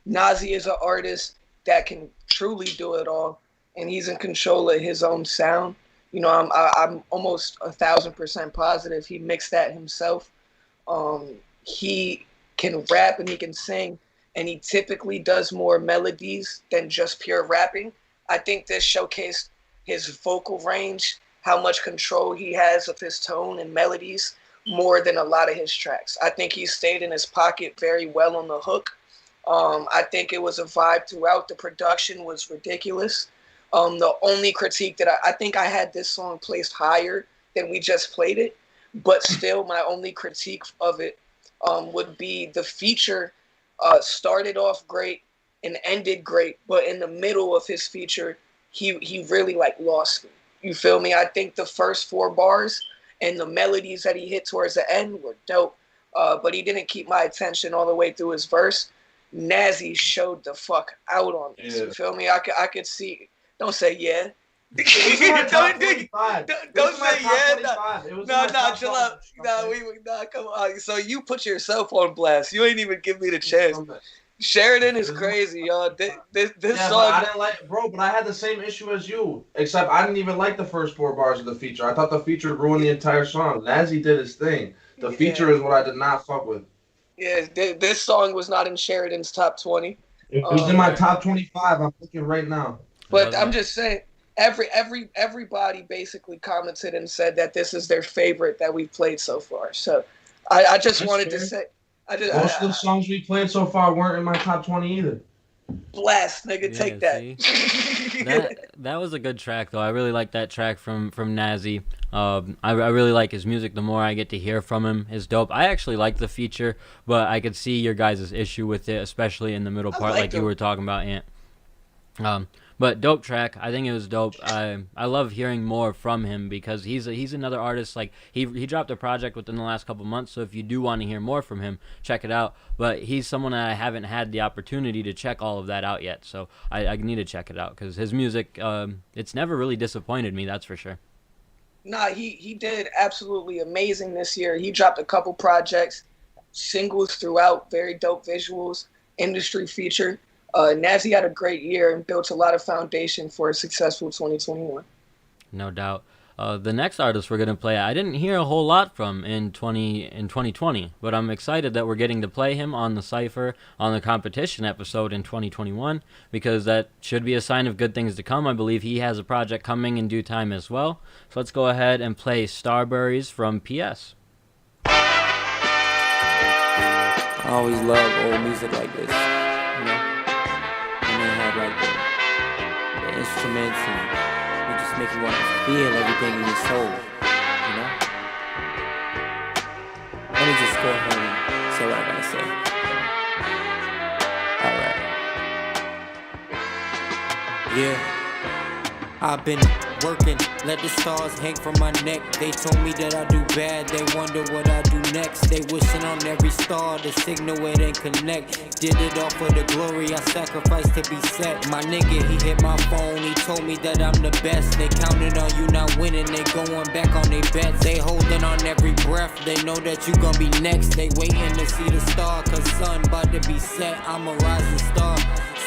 Speaker 3: Nazi is an artist that can truly do it all, and he's in control of his own sound. You know, I'm almost 1,000% positive he mixed that himself. He can rap and he can sing, and he typically does more melodies than just pure rapping. I think this showcased his vocal range, how much control he has of his tone and melodies, more than a lot of his tracks. I think he stayed in his pocket very well on the hook. I think it was a vibe throughout. The production was ridiculous. The only critique that I think I had this song placed higher than we just played it, but still my only critique of it would be the feature started off great and ended great, but in the middle of his feature, he really like lost me. You feel me? I think the first 4 bars and the melodies that he hit towards the end were dope, but he didn't keep my attention all the way through his verse. Nazi showed the fuck out on this. Yeah. You feel me? I could see. Don't say yeah. Don't say yeah. No, chill out. No, come on. So you put yourself on blast. You ain't even give me the chance. Sheridan is crazy, y'all. This song.
Speaker 4: But I didn't like, bro. But I had the same issue as you, except I didn't even like the first 4 bars of the feature. I thought the feature ruined the entire song. Nazi did his thing. The feature is what I did not fuck with.
Speaker 3: Yeah, this song was not in Sheridan's top 20.
Speaker 4: It was in my top 25. I'm looking right now.
Speaker 3: But I'm just saying, everybody basically commented and said that this is their favorite that we've played so far. So I just wanted to say.
Speaker 4: Most of the songs we played so far weren't in my top 20 either.
Speaker 3: Blast, nigga, take that.
Speaker 2: That was a good track, though. I really like that track from Nazi. I really like his music. The more I get to hear from him, is dope. I actually like the feature, but I could see your guys' issue with it, especially in the middle part, like you were talking about, Ant. But dope track. I think it was dope. I love hearing more from him because he's another artist. Like he dropped a project within the last couple months. So if you do want to hear more from him, check it out. But he's someone that I haven't had the opportunity to check all of that out yet. So I need to check it out because his music, it's never really disappointed me. That's for sure.
Speaker 3: Nah, he did absolutely amazing this year. He dropped a couple projects, singles throughout, very dope visuals, industry feature. Nazzy had a great year and built a lot of foundation for a successful 2021.
Speaker 2: No doubt. The next artist we're gonna play, I didn't hear a whole lot from in 2020, but I'm excited that we're getting to play him on the Cypher on the competition episode in 2021 because that should be a sign of good things to come. I believe he has a project coming in due time as well. So let's go ahead and play Starberries from PS.
Speaker 13: I always love old music like this, you know, and they have like the instruments and you just make you want to feel everything in your soul, you know. Let me just go ahead and say what I gotta say. Alright. Yeah. I've been working, let the stars hang from my neck. They told me that I do bad, they wonder what I do next. They wishing on every star, the signal it ain't connect. Did it all for the glory, I sacrificed to be set. My nigga, he hit my phone, he told me that I'm the best. They counted on you not winning, they going back on their bets. They holding on every breath, they know that you gon' be next. They waiting to see the star, cause sun about to be set. I'm a rising star.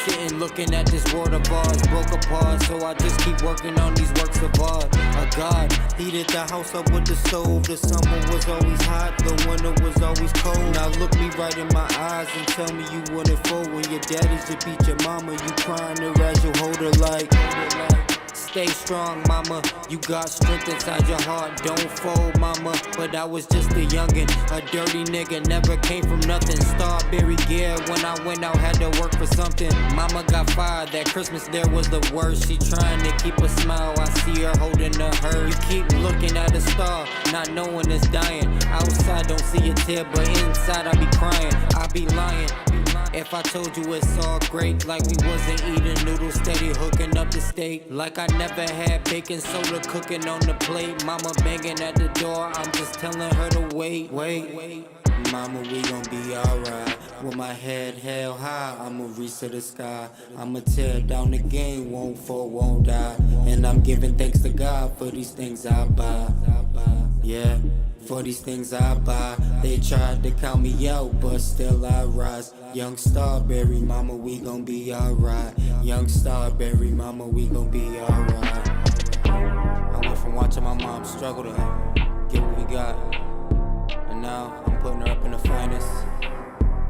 Speaker 13: Sitting looking at this world of ours, broke apart, so I just keep working on these works of art. A God heated the house up with the stove. The summer was always hot, the winter was always cold. Now look me right in my eyes and tell me you want it for when your daddy should beat your mama. You crying her as you hold her like. Stay strong, mama. You got strength inside your heart. Don't fold, mama. But I was just a youngin', a dirty nigga. Never came from nothing. Starberry gear. When I went out, had to work for something. Mama got fired. That Christmas there was the worst. She trying to keep a smile. I see her holding her hurt. You keep looking at a star, not knowing it's dying. Outside, don't see a tear, but inside I be crying. I be lying. If I told you it's all great, like we wasn't eating noodles, steady hooking up the steak. Like I never had baking soda cooking on the plate. Mama banging at the door, I'm just telling her to wait. Mama, we gon' be alright. With my head held high, I'ma reach to the sky. I'ma tear down the game, won't fall, won't die. And I'm giving thanks to God for these things I buy. Yeah. For these things I buy, they tried to count me out, but still I rise. Young Starberry, mama, we gon' be alright. Young Starberry, mama, we gon' be alright. I went from watching my mom struggle to get what we got, and now I'm putting her up in the finest.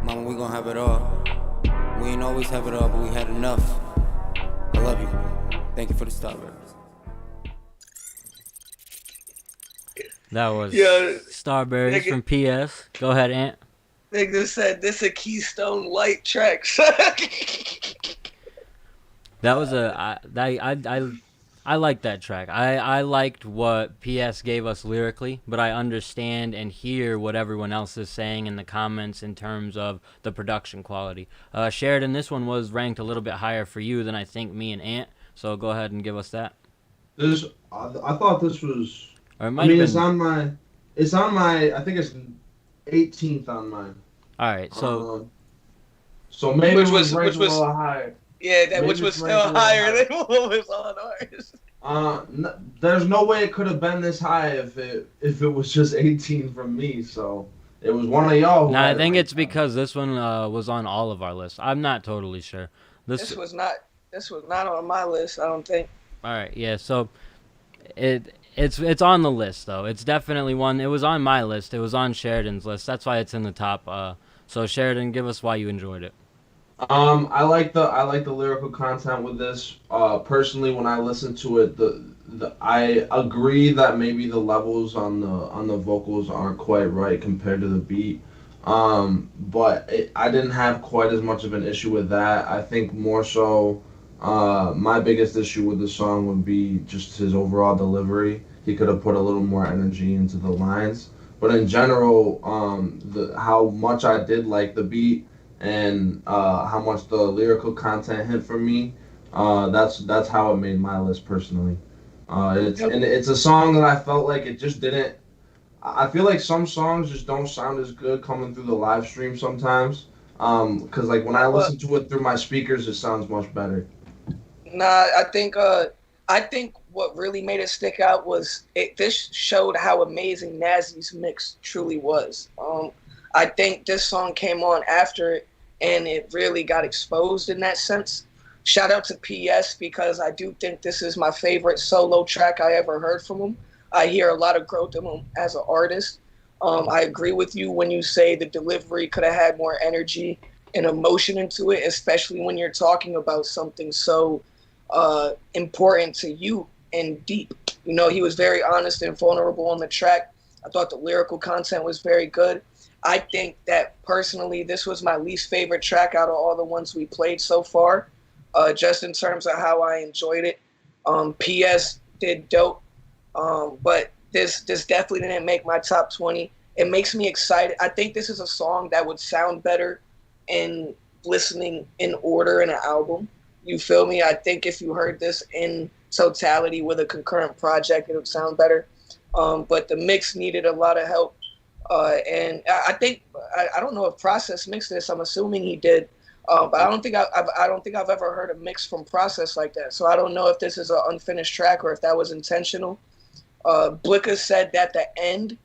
Speaker 13: Mama, we gon' have it all. We ain't always have it all, but we had enough. I love you. Thank you for the Starberries.
Speaker 2: That was
Speaker 3: Yeah,
Speaker 2: Starberries
Speaker 3: nigga.
Speaker 2: from PS. Go ahead, Ant.
Speaker 3: Nigga said this a Keystone Light track.
Speaker 2: That was I like that track. I liked what PS gave us lyrically, but I understand and hear what everyone else is saying in the comments in terms of the production quality. Sheridan, this one was ranked a little bit higher for you than I think me and Ant. So go ahead and give us that.
Speaker 4: I thought this was.
Speaker 2: Or it
Speaker 4: I
Speaker 2: might
Speaker 4: mean,
Speaker 2: have
Speaker 4: it's
Speaker 2: been.
Speaker 4: on my. I think it's 18th on mine.
Speaker 2: All right, so
Speaker 4: So maybe
Speaker 3: Which
Speaker 4: it
Speaker 3: was-
Speaker 4: ranked
Speaker 3: which was-
Speaker 4: a little higher.
Speaker 3: Yeah, that
Speaker 4: Maybe
Speaker 3: which was
Speaker 4: it's
Speaker 3: still
Speaker 4: ranked a little
Speaker 3: higher than what was on ours.
Speaker 4: There's no way it could have been this high if it was just 18 from me. So it was one of y'all. Who
Speaker 2: nah, I
Speaker 4: had it
Speaker 2: think
Speaker 4: ranked
Speaker 2: it's because this one was on all of our lists. I'm not totally sure.
Speaker 3: This was not on my list, I don't think.
Speaker 2: All right, yeah. So it's on the list though. It's definitely one. It was on my list. It was on Sheridan's list. That's why it's in the top. So Sheridan, give us why you enjoyed it.
Speaker 4: I like the lyrical content with this. Personally, when I listen to it, I agree that maybe the levels on the vocals aren't quite right compared to the beat. But I didn't have quite as much of an issue with that. I think more so, my biggest issue with the song would be just his overall delivery. He could have put a little more energy into the lines. But in general, how much I did like the beat and how much the lyrical content hit for me, that's how it made my list personally. It's a song that I felt like it just didn't. I feel like some songs just don't sound as good coming through the live stream sometimes. Because like when I listen to it through my speakers, it sounds much better.
Speaker 3: Nah, I think what really made it stick out was this showed how amazing Nazi's mix truly was. I think this song came on after it, and it really got exposed in that sense. Shout out to PS, because I do think this is my favorite solo track I ever heard from him. I hear a lot of growth in him as an artist. I agree with you when you say the delivery could have had more energy and emotion into it, especially when you're talking about something so important to you and deep. You know, he was very honest and vulnerable on the track. I thought the lyrical content was very good. I think that personally, this was my least favorite track out of all the ones we played so far, just in terms of how I enjoyed it. PS did dope, but this definitely didn't make my top 20. It makes me excited. I think this is a song that would sound better in listening in order in an album. You feel me? I think if you heard this in totality with a concurrent project, it would sound better. But the mix needed a lot of help. And I think I don't know if Process mixed this. I'm assuming he did, but I don't think I've ever heard a mix from Process like that. So I don't know if this is an unfinished track or if that was intentional. Blicka said that the end,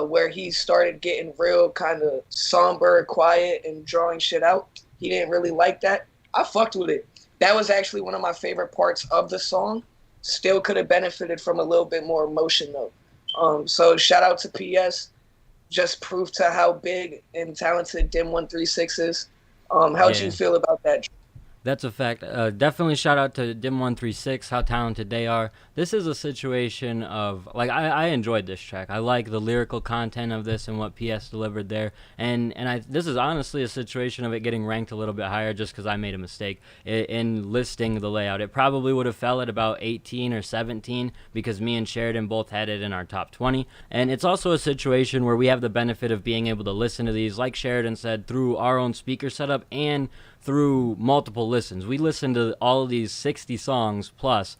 Speaker 3: where he started getting real kind of somber, quiet, and drawing shit out, he didn't really like that. I fucked with it. That was actually one of my favorite parts of the song. Still could have benefited from a little bit more emotion though. So shout out to PS. Just proof to how big and talented Dim 136 is. How'd you feel about that?
Speaker 2: That's a fact. Definitely shout out to Dim 136, how talented they are. This is a situation of, like, I enjoyed this track. I like the lyrical content of this and what PS delivered there. And this is honestly a situation of it getting ranked a little bit higher just because I made a mistake in listing the layout. It probably would have fell at about 18 or 17 because me and Sheridan both had it in our top 20. And it's also a situation where we have the benefit of being able to listen to these, like Sheridan said, through our own speaker setup and through multiple listens. We listened to all of these 60 songs plus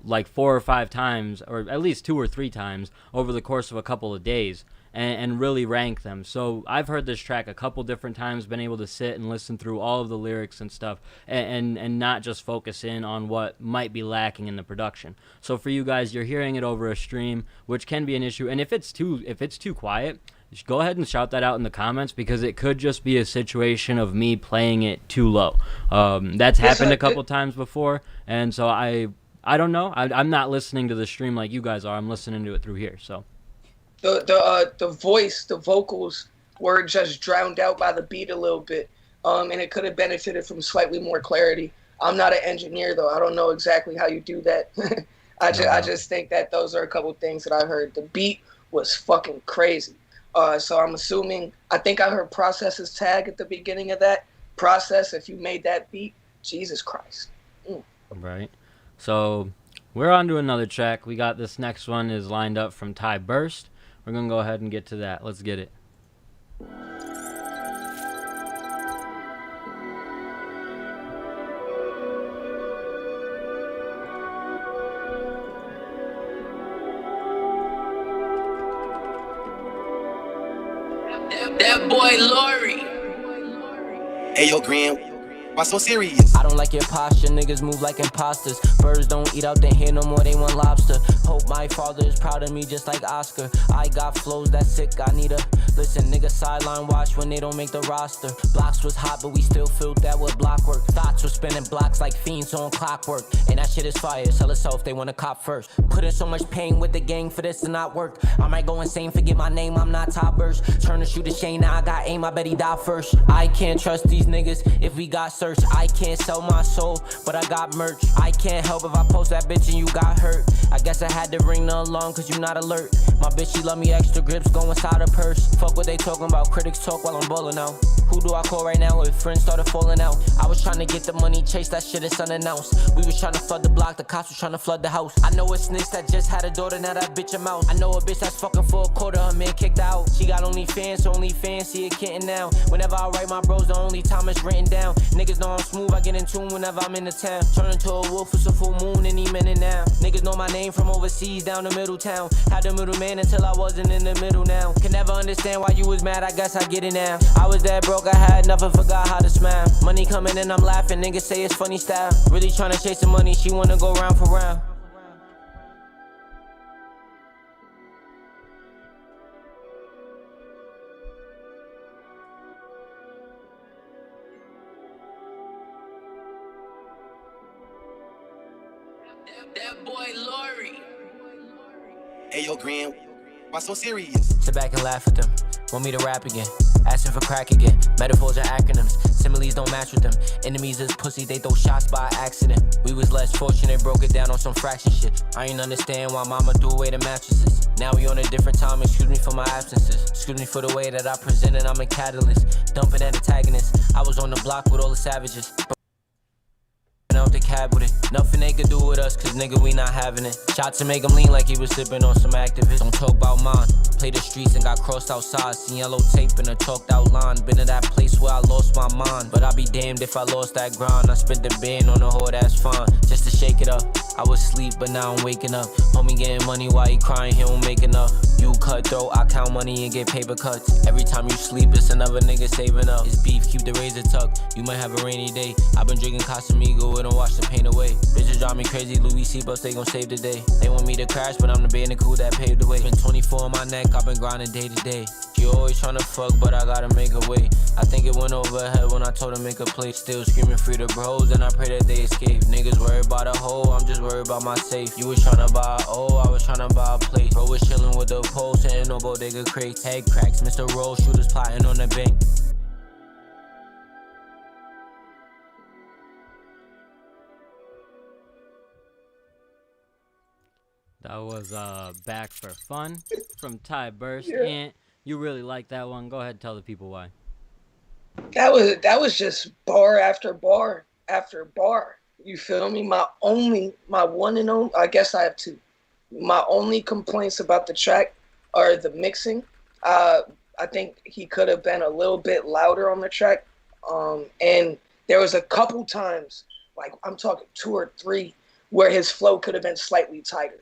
Speaker 2: like 4 or 5 times, or at least 2 or 3 times over the course of a couple of days, and really rank them. So I've heard this track a couple different times, been able to sit and listen through all of the lyrics and stuff, and not just focus in on what might be lacking in the production. So for you guys, you're hearing it over a stream, which can be an issue. And if it's too quiet, go ahead and shout that out in the comments, because it could just be a situation of me playing it too low. That's happened a couple times before, and so I don't know. I'm not listening to the stream like you guys are. I'm listening to it through here. So
Speaker 3: the voice, the vocals were just drowned out by the beat a little bit, and it could have benefited from slightly more clarity. I'm not an engineer though. I don't know exactly how you do that. I just think that those are a couple things that I heard. The beat was fucking crazy. So I'm assuming, I think I heard Process's tag at the beginning of that. Process, if you made that beat, Jesus Christ.
Speaker 2: Right. So we're on to another track. We got this next one is lined up from Ty Burst. We're going to go ahead and get to that. Let's get it.
Speaker 9: That boy Lori.
Speaker 14: Hey yo, Graham, why so serious?
Speaker 9: I don't like your posture, niggas move like imposters. Birds don't eat out their hair no more, they want lobster. Hope my father is proud of me just like Oscar. I got flows that sick, I need a listen, nigga sideline watch when they don't make the roster. Blocks was hot, but we still filled that with block work. Thoughts were spinning blocks like fiends on clockwork. And that shit is fire, sell itself, they wanna cop first. Put in so much pain with the gang for this to not work. I might go insane, forget my name, I'm not toppers. Turn to shoot a Shane, now I got aim, I bet he die first. I can't trust these niggas if we got search. I can't sell my soul, but I got merch. I can't help if I post that bitch and you got hurt. I guess I had to ring the alarm cause you not alert. My bitch, she love me extra grips, go inside her purse. Fuck what they talking about, critics talk while I'm ballin' out. Who do I call right now if friends started falling out? I was trying to get the money, chase that shit, it's unannounced. We was trying to flood the block, the cops was trying to flood the house. I know a snitch that just had a daughter, now that bitch a mouse. I know a bitch that's fucking for a quarter, her man kicked out. She got OnlyFans, see it kitten now. Whenever I write my bros, the only time it's written down. Niggas know I'm smooth, I get in tune whenever I'm in the town. Turn into a wolf, it's a full moon and he minute now. Niggas know my name from overseas down to Middletown. Had the middleman until I wasn't in the middle now. Can never understand why you was mad, I guess I get it now. I was that broke, I had nothing, forgot how to smile. Money coming in, I'm laughing, niggas say it's funny style. Really trying to chase the money, she wanna go round for round. That boy Lori.
Speaker 14: Hey, yo, Graham, why so serious?
Speaker 9: Sit back and laugh at them. Want me to rap again? Asking for crack again. Metaphors are acronyms. Similes don't match with them. Enemies is pussy, they throw shots by accident. We was less fortunate, broke it down on some fraction shit. I ain't understand why mama threw away the mattresses. Now we on a different time, excuse me for my absences. Excuse me for the way that I presented, I'm a catalyst. Dumping antagonist. I was on the block with all the savages. Out the cab with it. Nothing they could do with us, cause nigga, we not having it. Shots to make him lean like he was sipping on some activists. Don't talk about mine. Play the streets and got crossed outside. Seen yellow tape and a chalked out line. Been to that place where I lost my mind. But I be damned if I lost that grind. I spent the band on the whole, that's fine. Just to shake it up. I was asleep, but now I'm waking up. Homie getting money while he crying, he don't make enough. You cutthroat, I count money and get paper cuts. Every time you sleep, it's another nigga saving up. It's beef, keep the razor tucked. You might have a rainy day. I've been drinking Casamigo, it don't wash the pain away. Bitches drive me crazy, Louis Seabus, they gon' save the day. They want me to crash, but I'm the bandicoot that paved the way. Been 24 on my neck, I've been grinding day to day. You always tryna fuck, but I gotta make a way. I think it went over her head when I told her make a play. Still screaming free the bros, and I pray that they escape. Niggas worried about a hoe, I'm just worried about my safe. You was tryna buy a O, I was tryna buy a plate. Bro was chillin' with the pole, sitting on bodega crates. Head cracks, Mr. Roll, shooters plotting on the bank.
Speaker 2: That was Back for Fun from Ty Burst.
Speaker 3: Yeah.
Speaker 2: And you really like that one. Go ahead and tell the people why.
Speaker 3: That was just bar after bar after bar. You feel me? My one and only, I guess I have two. My only complaints about the track are the mixing. I think he could have been a little bit louder on the track. And there was a couple times, like I'm talking 2 or 3, where his flow could have been slightly tighter.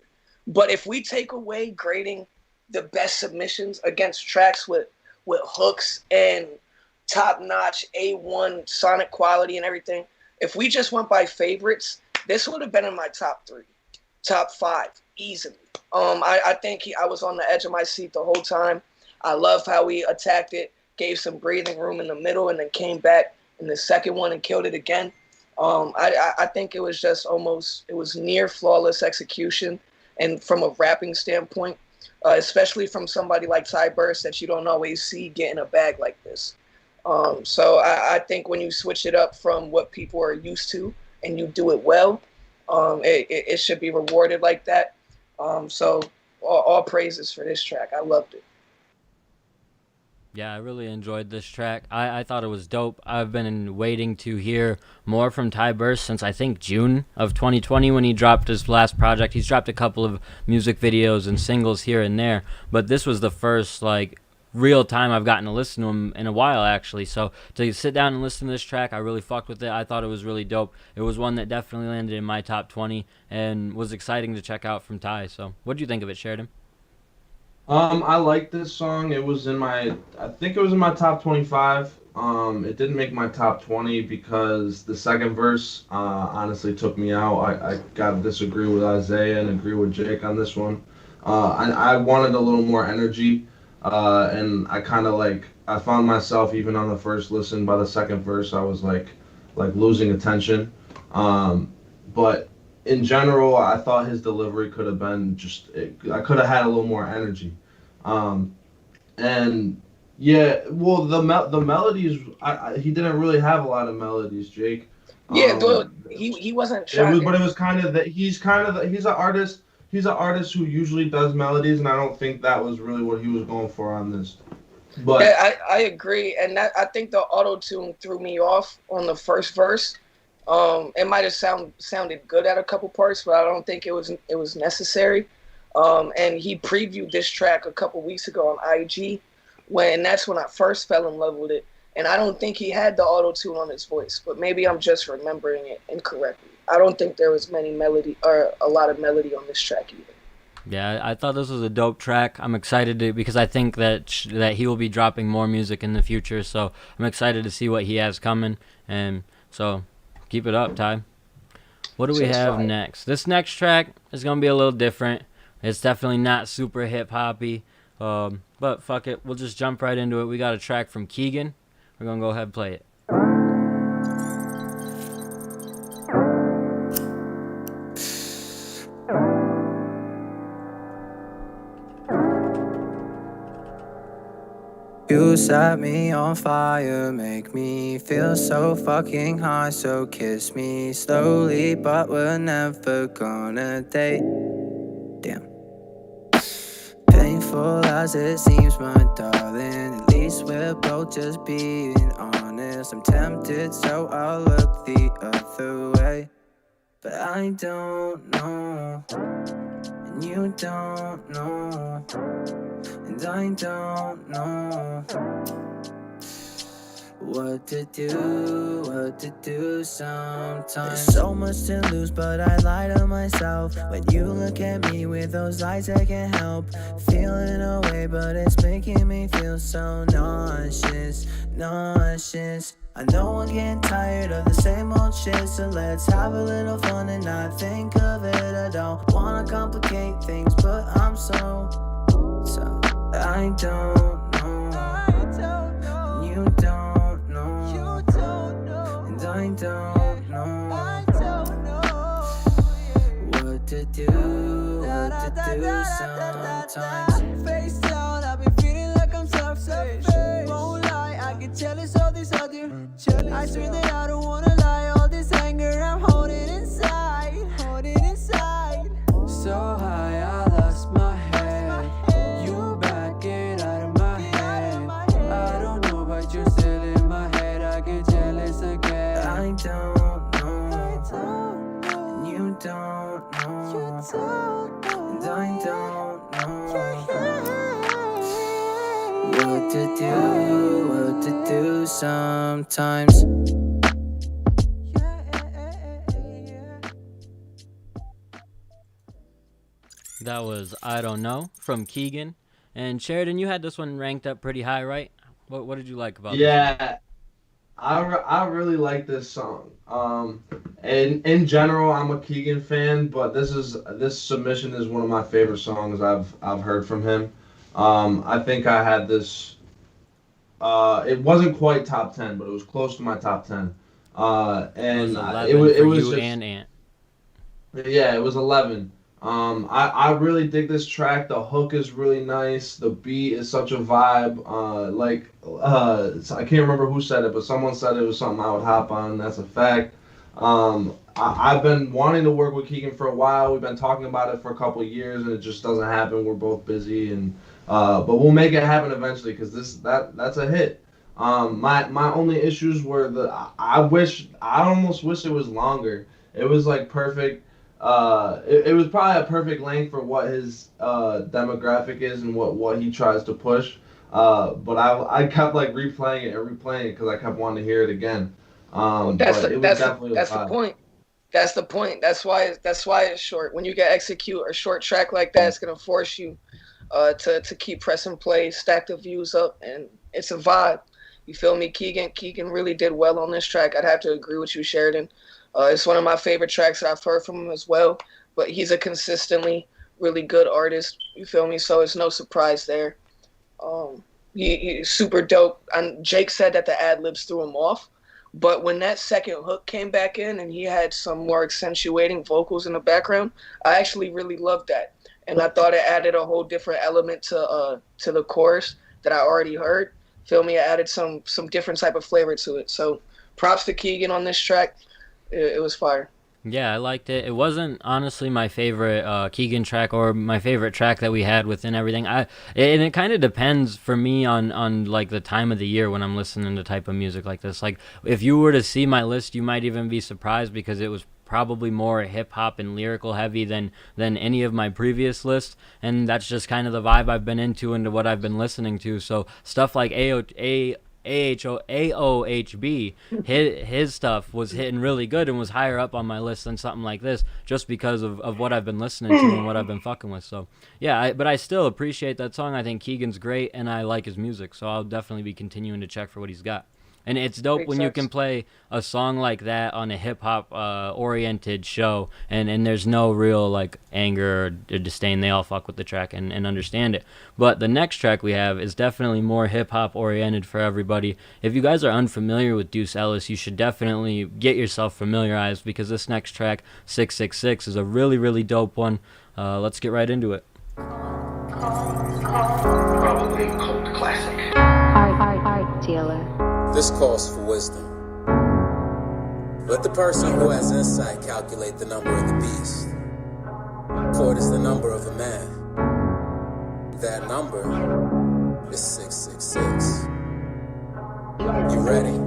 Speaker 3: But if we take away grading the best submissions against tracks with hooks and top-notch A1 sonic quality and everything, if we just went by favorites, this would have been in my top 3, top 5, easily. I think I was on the edge of my seat the whole time. I love how he attacked it, gave some breathing room in the middle, and then came back in the second one and killed it again. I think it was just it was near flawless execution. And from a rapping standpoint, especially from somebody like Ty Burst that you don't always see getting a bag like this. So I think when you switch it up from what people are used to and you do it well, it should be rewarded like that. So all praises for this track. I loved it.
Speaker 2: Yeah, I really enjoyed this track. I thought it was dope. I've been waiting to hear more from Ty Burst since I think June of 2020 when he dropped his last project. He's dropped a couple of music videos and singles here and there, but this was the first real time I've gotten to listen to him in a while, actually. So to sit down and listen to this track, I really fucked with it. I thought it was really dope. It was one that definitely landed in my top 20 and was exciting to check out from Ty. So what do you think of it, Sheridan?
Speaker 4: I like this song. I think it was in my top 25. It didn't make my top 20 because the second verse honestly took me out. I gotta disagree with Isaiah and agree with Jake on this one. I wanted a little more energy, and I kind of I found myself even on the first listen. By the second verse, I was like losing attention. But in general, I thought his delivery could have been I could have had a little more energy. And yeah, well, the melodies, he didn't really have a lot of melodies, Jake.
Speaker 3: Yeah, he wasn't trying.
Speaker 4: But it was kind of that he's an artist. He's an artist who usually does melodies, and I don't think that was really what he was going for on this. But
Speaker 3: yeah, I agree, and I think the auto-tune threw me off on the first verse. It might have sounded good at a couple parts, but I don't think it was necessary. And he previewed this track a couple weeks ago on IG, that's when I first fell in love with it. And I don't think he had the auto-tune on his voice, but maybe I'm just remembering it incorrectly. I don't think there was a lot of melody on this track either.
Speaker 2: Yeah, I thought this was a dope track. I'm excited because I think that he will be dropping more music in the future. So I'm excited to see what he has coming. And so keep it up, Ty. What do we have next? This next track is going to be a little different. It's definitely not super hip-hoppy. But fuck it. We'll just jump right into it. We got a track from Keegan. We're going to go ahead and play it.
Speaker 15: You set me on fire, make me feel so fucking high. So kiss me slowly, but we're never gonna date. Damn. Painful as it seems, my darling, at least we're both just being honest. I'm tempted, so I'll look the other way, but I don't know, and you don't know, and I don't know what to do sometimes. There's so much to lose, but I lie to myself. When you look at me with those eyes, I can't help feeling away, but it's making me feel so nauseous. I know I'm getting tired of the same old shit, so let's have a little fun and not think of it. I don't wanna complicate things, but I'm so I don't know, and you don't know, and I don't know what to do sometimes.
Speaker 16: Face down, I've been feeling like I'm selfish. Won't lie, I get jealous of this other. I swear that I don't wanna lie. All this anger I'm holding inside. So high, I lost my head. You back it out of my head. I don't know, but you're still in my head. I get jealous again.
Speaker 15: I don't know, and you don't know, and I don't know what to do sometimes.
Speaker 2: That was I Don't Know from Keegan. And Sheridan, you had this one ranked up pretty high, right? What did you like about this one?
Speaker 4: Yeah, I really like this song. And in general, I'm a Keegan fan, but this submission is one of my favorite songs I've heard from him. I think I had this. It wasn't quite top 10, but it was close to my top 10. And it was
Speaker 2: you
Speaker 4: just,
Speaker 2: and Ant.
Speaker 4: Yeah, it was 11. I really dig this track. The hook is really nice. The beat is such a vibe. I can't remember who said it, but someone said it was something I would hop on. That's a fact. I've been wanting to work with Keegan for a while. We've been talking about it for a couple of years, and it just doesn't happen. We're both busy, but we'll make it happen eventually because that's a hit. My only issues were I almost wish it was longer. It was like perfect. It was probably a perfect length for what his demographic is and what he tries to push. But I kept like replaying it because I kept wanting to hear it again.
Speaker 3: That's the point. That's the point. That's why it's short. When you get execute a short track like that, it's gonna force you to keep pressing play, stack the views up, and it's a vibe. You feel me? Keegan really did well on this track. I'd have to agree with you, Sheridan. It's one of my favorite tracks that I've heard from him as well. But he's a consistently really good artist. You feel me? So it's no surprise there. He's super dope. And Jake said that the ad-libs threw him off. But when that second hook came back in and he had some more accentuating vocals in the background, I actually really loved that. And I thought it added a whole different element to the chorus that I already heard. Feel me? It added some different type of flavor to it. So props to Keegan on this track. It was fire.
Speaker 2: Yeah, I liked it. It wasn't honestly my favorite Keegan track or my favorite track that we had within everything. And it kind of depends for me on like the time of the year when I'm listening to type of music like this. Like if you were to see my list, you might even be surprised because it was probably more hip hop and lyrical heavy than any of my previous lists, and that's just kind of the vibe I've been into and what I've been listening to. So stuff like AOHB, his stuff was hitting really good and was higher up on my list than something like this just because of what I've been listening to and what I've been fucking with. So yeah, but I still appreciate that song. I think Keegan's great and I like his music, so I'll definitely be continuing to check for what he's got. And it's dope when you can play a song like that on a hip-hop oriented show and there's no real like anger or disdain. They all fuck with the track and understand it. But the next track we have is definitely more hip-hop oriented for everybody. If you guys are unfamiliar with Deuce Ellis, you should definitely get yourself familiarized because this next track, 666, is a really, really dope one. Let's get right into it.
Speaker 17: Probably a cult classic. This calls for wisdom. Let the person who has insight calculate the number of the beast, for it is the number of a man. That number is 666. You ready?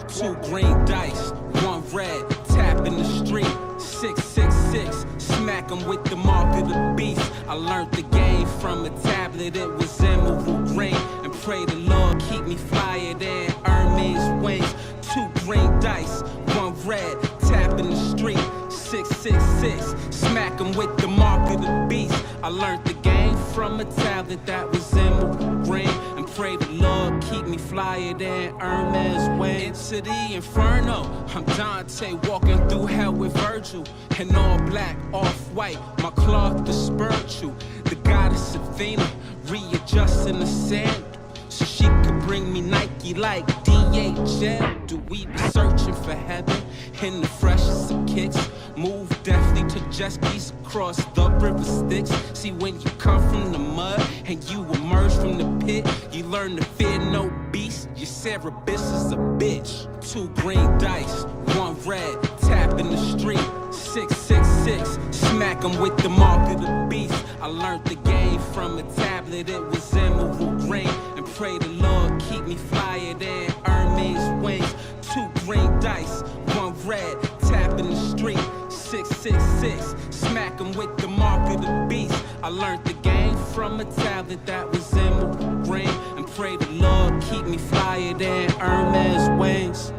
Speaker 18: 2 green dice, 1 red, tap in the street. 666, smack 'em with the mark of the beast. I learned the game from a tablet, it was emerald green. And pray the Lord keep me flyer than Hermes wings. 2 green dice, 1 red, tap in the street. 666, smack 'em with the mark of the beast. I learned the game from a tablet that was emerald green. And pray the Lord keep me flyer than Hermes wings. Into the inferno, I'm Dante walking through hell with Virgil. In all black, off-white, my cloth is spiritual. The goddess Athena readjusting the sand so she could bring me Nike like DHL. Do we be searching for heaven in the freshest of kicks? Move deftly to just peace across the river Styx. See, when you come from the mud and you emerge from the pit, you learn to fear no beast. Your Cerebus is a bitch. 2 green dice, 1 red, tap in the street. 666, smack 'em with the mark of the beast. I learned the game from a tablet, it was emerald green. And pray the Lord keep me flyer than Hermes wings. 2 green dice, 1 red, tap in the street. 666, smack 'em with the mark of the beast. I learned the game from a tablet that was emerald green. And pray the Lord keep me flyer than Hermes wings.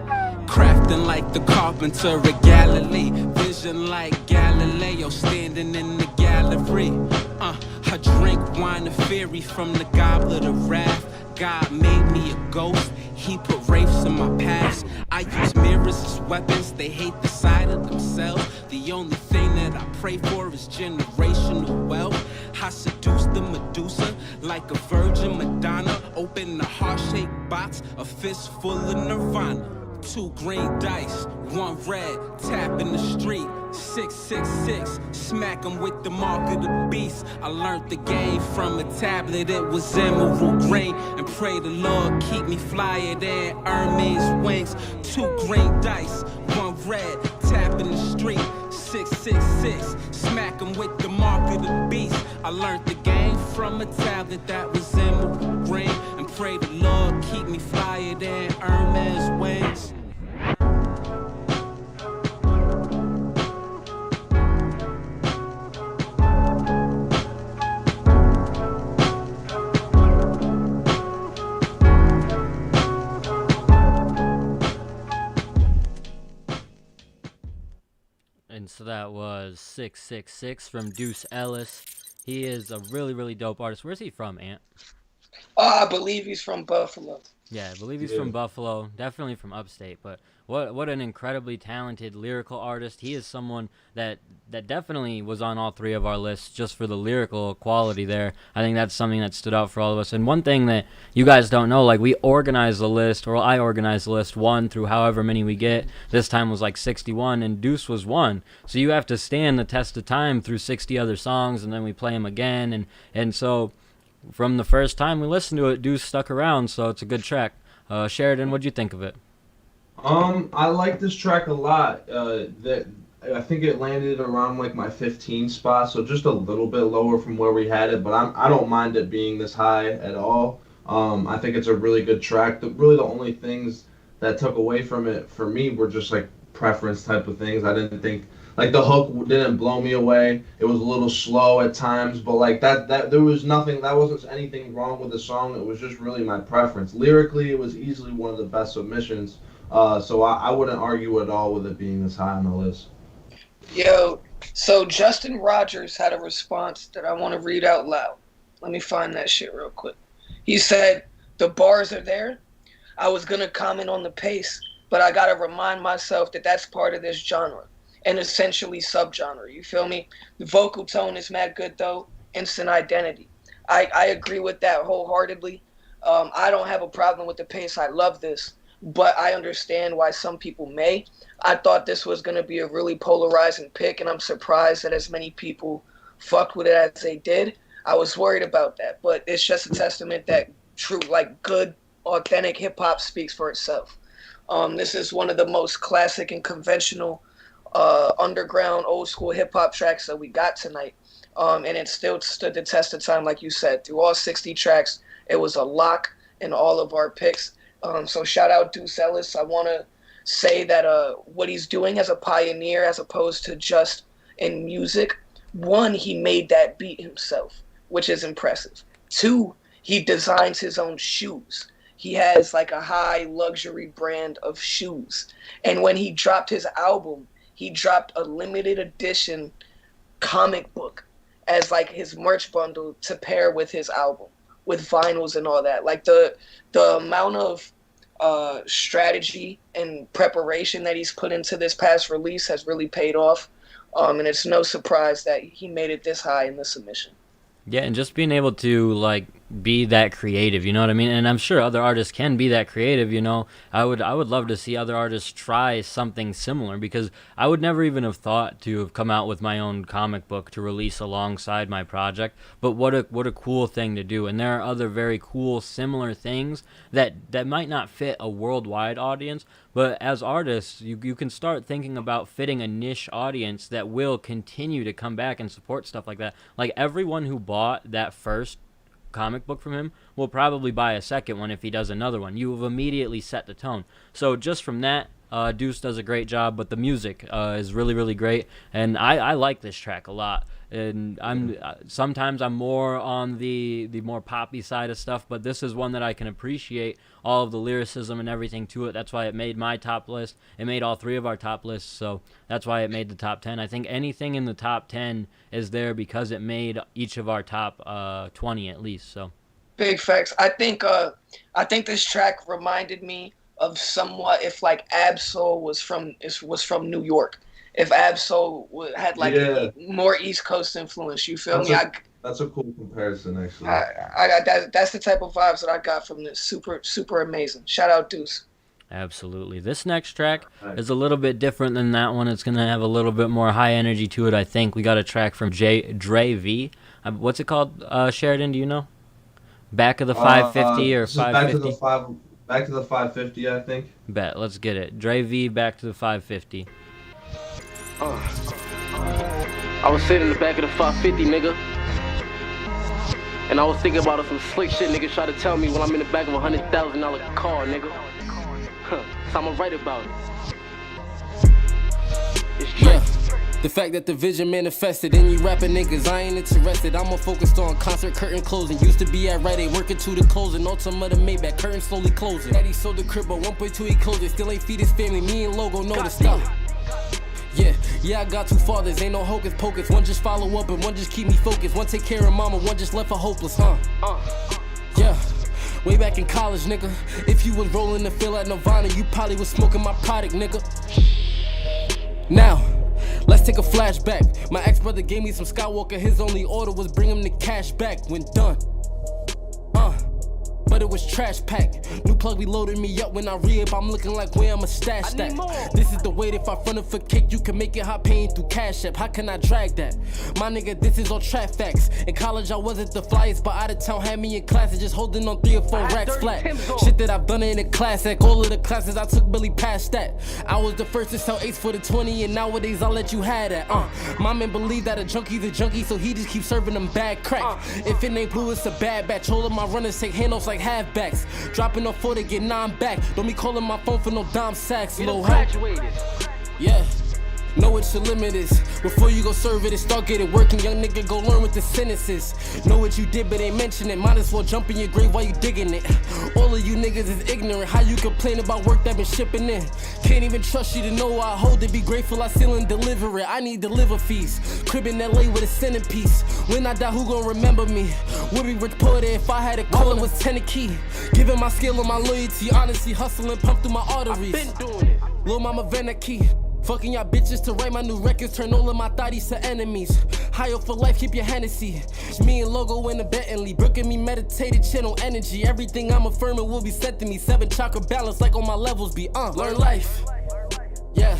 Speaker 18: Crafting like the carpenter of Galilee, vision like Galileo standing in the gallery. I drink wine of fairy from the goblet of wrath. God made me a ghost, he put wraiths in my paths. I use mirrors as weapons, they hate the side of themselves. The only thing that I pray for is generational wealth. I seduce the Medusa like a virgin Madonna. Open the heart-shaped box, a fistful of Nirvana. 2 green dice, 1 red, tap in the street. 666, smack 'em with the mark of the beast. I learned the game from a tablet, it was emerald green. And pray the Lord keep me flyer than Hermes wings. 2 green dice, 1 red, tap in the street. 666, smack 'em with the mark of the beast. I learned the game from a tablet that was emerald green. And pray the Lord keep me flyer than Hermes wings.
Speaker 2: And so that was 666 from Deuce Ellis. He is a really, really dope artist. Where's he from, Ant?
Speaker 3: I believe he's from Buffalo.
Speaker 2: Yeah, I believe he's from Buffalo, definitely from upstate. But what an incredibly talented lyrical artist. He is someone that definitely was on all 3 of our lists just for the lyrical quality there. I think that's something that stood out for all of us. And one thing that you guys don't know, like we organized the list, or I organized the list 1 through however many we get. This time was like 61, and Deuce was 1. So you have to stand the test of time through 60 other songs, and then we play them again. And so from the first time we listened to it, Deuce stuck around, so it's a good track. Sheridan, what'd you think of it?
Speaker 4: I like this track a lot. I think it landed around like my 15 spot, so just a little bit lower from where we had it, but I don't mind it being this high at all. I think it's a really good track. Really the only things that took away from it for me were just like preference type of things. I didn't think, like the hook didn't blow me away. It was a little slow at times, but like that there was nothing, that wasn't anything wrong with the song. It was just really my preference. Lyrically, it was easily one of the best submissions. So I wouldn't argue at all with it being this high on the list.
Speaker 3: Yo, so Justin Rogers had a response that I want to read out loud. Let me find that shit real quick. He said, the bars are there. I was going to comment on the pace, but I got to remind myself that that's part of this genre, and essentially subgenre. You feel me? The vocal tone is mad good, though. Instant identity. I agree with that wholeheartedly. I don't have a problem with the pace. I love this. But I understand why some people may. I thought this was going to be a really polarizing pick, and I'm surprised that as many people fucked with it as they did. I was worried about that, but it's just a testament that true, like good, authentic hip-hop speaks for itself. This is one of the most classic and conventional underground old school hip hop tracks that we got tonight. And it still stood the test of time, like you said. Through all 60 tracks, it was a lock in all of our picks. So shout out Deuce Ellis. I want to say that what he's doing as a pioneer, as opposed to just in music, one, he made that beat himself, which is impressive. Two, he designs his own shoes. He has like a high luxury brand of shoes. And when he dropped his album, he dropped a limited edition comic book as like his merch bundle to pair with his album, with vinyls and all that. Like the amount of strategy and preparation that he's put into this past release has really paid off. And it's no surprise that he made it this high in the submission.
Speaker 2: Yeah, and just being able to like be that creative, you know what I mean? And I'm sure other artists can be that creative, you know. I would love to see other artists try something similar, because I would never even have thought to have come out with my own comic book to release alongside my project. But what a cool thing to do. And there are other very cool similar things that might not fit a worldwide audience, but as artists, you can start thinking about fitting a niche audience that will continue to come back and support stuff like that. Like everyone who bought that first comic book from him will probably buy a second one if he does another one. You have immediately set the tone. So just from that, Deuce does a great job, but the music is really, really great. And I like this track a lot. And sometimes I'm more on the more poppy side of stuff, but this is one that I can appreciate all of the lyricism and everything to it. That's why it made my top list. It made all three of our top lists, so that's why it made the top 10. I think anything in the top 10 is there because it made each of our top 20 at least. So
Speaker 3: big facts. I think this track reminded me of somewhat if like Ab-Soul was from New York. If Ab-Soul had like more East Coast influence, you feel me?
Speaker 4: That's a cool comparison, actually.
Speaker 3: I got that. That's the type of vibes that I got from this. Super amazing. Shout out Deuce.
Speaker 2: Absolutely. This next track is a little bit different than that one. It's going to have a little bit more high energy to it, I think. We got a track from Dre V. What's it called, Sheridan? Do you know? Back of the 550 or 550?
Speaker 4: Back to the 550, I think.
Speaker 2: Bet. Let's get it. Dre V, Back to the 550.
Speaker 19: I was sitting in the back of the 550, nigga. And I was thinking about some slick shit niggas try to tell me when I'm in the back of a $100,000 car, nigga. So I'ma write about it. It's Drake.
Speaker 18: The fact that the vision manifested and you rapping niggas, I ain't interested. I'm more focused on concert curtain closing. Used to be at Rite Aid, working to the closing. Ultima the Maybach, curtain slowly closing. Daddy sold the crib, but 1.2 he closed it. Still ain't feed his family, me and Logo know the stuff. Yeah, I got two fathers, ain't no hocus pocus. One just follow up and one just keep me focused. One take care of mama, one just left her hopeless, Yeah, way back in college, nigga. If you was rolling the field at Nirvana, you probably was smoking my product, nigga. Now, let's take a flashback. My ex-brother gave me some Skywalker, his only order was bring him the cash back when done. But it was trash pack. New plug be loading me up when I re-up. I'm looking like where I'ma stash that. This is the way that if I front it for kick, you can make it hot paying through Cash App. How can I drag that? My nigga, this is all trap facts. In college, I wasn't the flyest, but out of town had me in classes just holding on 3 or 4 racks flat. Shit that I've done in a classic. All of the classes I took really past that. I was the first to sell 8s for the 20, and nowadays I'll let you have that. My man believe that a junkie's a junkie, so he just keeps serving them bad crack. If it ain't blue, it's a bad batch. All of my runners take handoffs like halfbacks. Dropping off 4 to get 9 back. Don't be calling my phone for no dime sacks. Low help. Yeah. Know what your limit is. Before you go serve it and start getting working, young nigga go learn what the sentence is. Know what you did but ain't mention it. Might as well jump in your grave while you digging it. All of you niggas is ignorant. How you complain about work that been shipping in? Can't even trust you to know I hold it. Be grateful I seal and deliver it. I need deliver fees. Crib in LA with a centerpiece. When I die, who gon' remember me? Would be rich poet if I had a call, it was 10 a key. Giving my skill and my loyalty. Honestly, hustling, pump through my arteries. I've been doing it. Lil' mama Venaki. Fucking y'all bitches to write my new records, turn all of my thotties to enemies. High up for life, keep your Hennessy. It's me and Logo in the Bentley. Brooke and me meditated, channel energy. Everything I'm affirming will be sent to me. 7 chakra balance like all my levels be learn life. Yeah.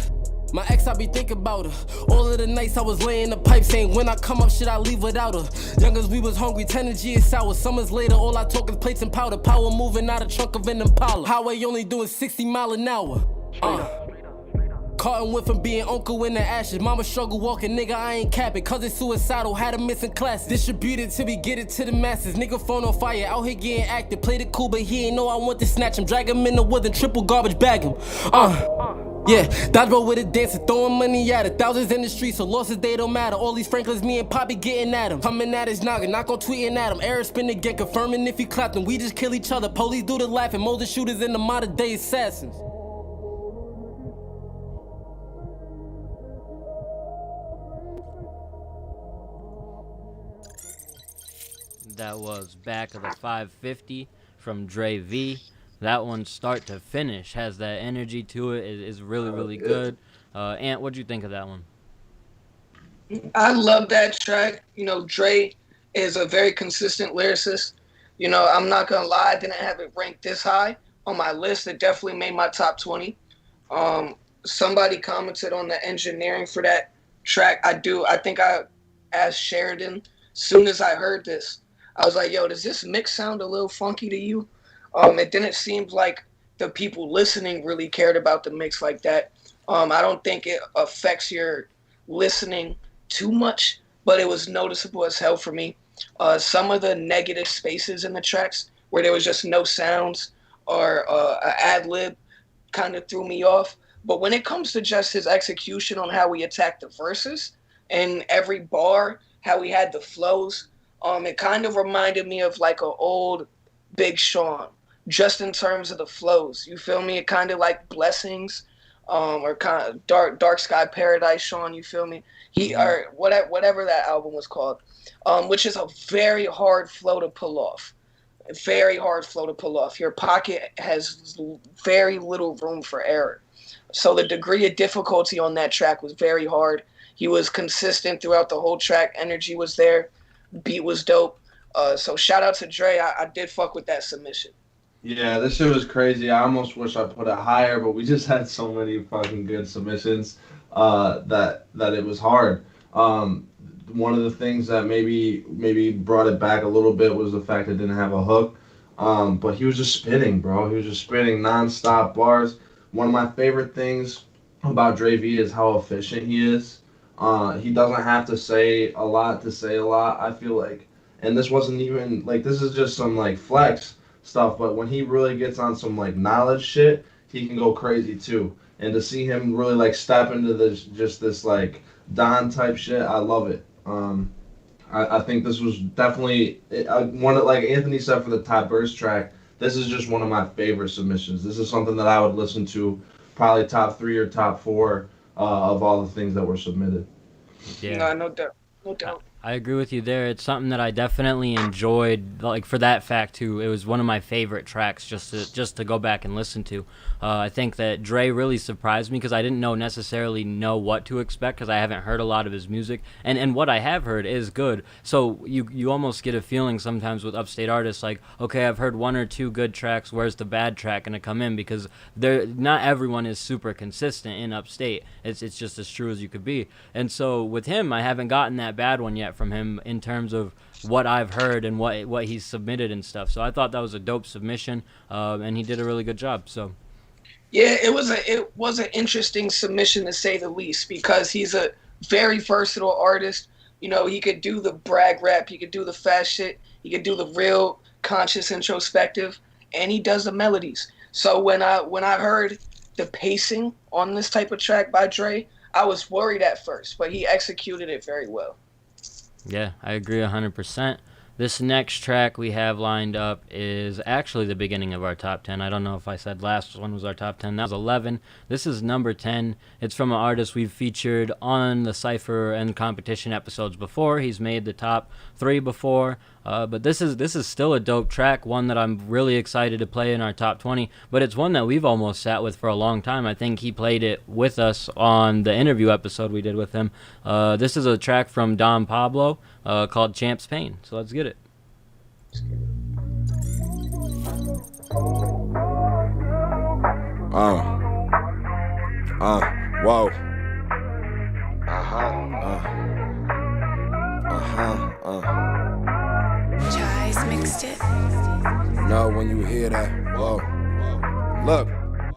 Speaker 18: My ex, I be thinking about her. All of the nights I was laying the pipe.
Speaker 11: type saying when I come up, shit, I leave without her. Young as we was hungry, 10 and G is sour. Summers later, all I talk is plates and powder. Power moving out of trunk of an Impala. Highway only doing 60 mile an hour. Caught him with him being uncle in the ashes. Mama struggle walking, nigga, I ain't capping. Cousin suicidal, had him missing classes. Distributed till we get it to the masses. Nigga phone on fire, out here getting active. Played it cool, but he ain't know I want to snatch him. Drag him in the woods and triple garbage bag him. Yeah, dodgeball with a dancer, throwing money at it. Thousands in the streets, so losses they don't matter. All these Franklins, me and Poppy getting at him. Coming at his noggin, not gon' tweeting at him. Error spin again, confirming if he clapped him. We just kill each other, police do the laughing. More shooters in the modern day assassins.
Speaker 2: That was Back of the 550 from Dre V. That one, start to finish, has that energy to it. Is really, really good. Ant, what'd you think of that one?
Speaker 3: I love that track. You know, Dre is a very consistent lyricist. You know, I'm not gonna lie, I didn't have it ranked this high on my list. It definitely made my top 20. Somebody commented on the engineering for that track. I think I asked Sheridan, soon as I heard this, I was like, yo, does this mix sound a little funky to you? It didn't seem like the people listening really cared about the mix like that. I don't think it affects your listening too much, but it was noticeable as hell for me. Some of the negative spaces in the tracks where there was just no sounds or an ad-lib kind of threw me off. But when it comes to just his execution on how he attacked the verses and every bar, how he had the flows, it kind of reminded me of like an old Big Sean, just in terms of the flows. You feel me? It kind of like Blessings, or kind of Dark Sky Paradise Sean. You feel me? Or whatever that album was called, which is a very hard flow to pull off. Very hard flow to pull off. Your pocket has very little room for error. So the degree of difficulty on that track was very hard. He was consistent throughout the whole track. Energy was there. Beat was dope. So shout out to Dre. I did fuck with that submission.
Speaker 4: Yeah, this shit was crazy. I almost wish I put it higher, but we just had so many fucking good submissions that it was hard. One of the things that maybe brought it back a little bit was the fact it didn't have a hook. But he was just spitting, bro. He was just spitting nonstop bars. One of my favorite things about Dre V is how efficient he is. He doesn't have to say a lot, I feel like. And this wasn't even, like, this is just some, like, flex stuff. But when he really gets on some, like, knowledge shit, he can go crazy, too. And to see him really, like, step into this, like, Don type shit, I love it. I think this was definitely, one of, like Anthony said for the top verse track, this is just one of my favorite submissions. This is something that I would listen to probably top 3 or top 4 of all the things that were submitted.
Speaker 2: Yeah.
Speaker 3: No doubt. No doubt.
Speaker 2: I agree with you there. It's something that I definitely enjoyed. Like, for that fact too, it was one of my favorite tracks just to go back and listen to. I think that Dre really surprised me because I didn't necessarily know what to expect because I haven't heard a lot of his music, and what I have heard is good. So you almost get a feeling sometimes with upstate artists like, okay, I've heard 1 or 2 good tracks. Where's the bad track gonna come in? Because not everyone is super consistent in upstate. It's just as true as you could be. And so with him, I haven't gotten that bad one yet from him in terms of what I've heard and what he's submitted and stuff. So I thought that was a dope submission, and he did a really good job. So
Speaker 3: yeah, it was an interesting submission to say the least because he's a very versatile artist. You know, he could do the brag rap, he could do the fast shit, he could do the real conscious introspective, and he does the melodies. So when I heard the pacing on this type of track by Dre, I was worried at first, but he executed it very well.
Speaker 2: Yeah, I agree 100%. This next track we have lined up is actually the beginning of our top 10. I don't know if I said last one was our top 10. That was 11. This is number 10. It's from an artist we've featured on the Cypher and competition episodes before. He's made the top 3 before. But this is still a dope track, one that I'm really excited to play in our top 20. But it's one that we've almost sat with for a long time. I think he played it with us on the interview episode we did with him. This is a track from Don Pablo called Champ's Pain. So let's get it.
Speaker 20: Whoa. Chai's mixed it.
Speaker 21: No, when you hear that, whoa. Look,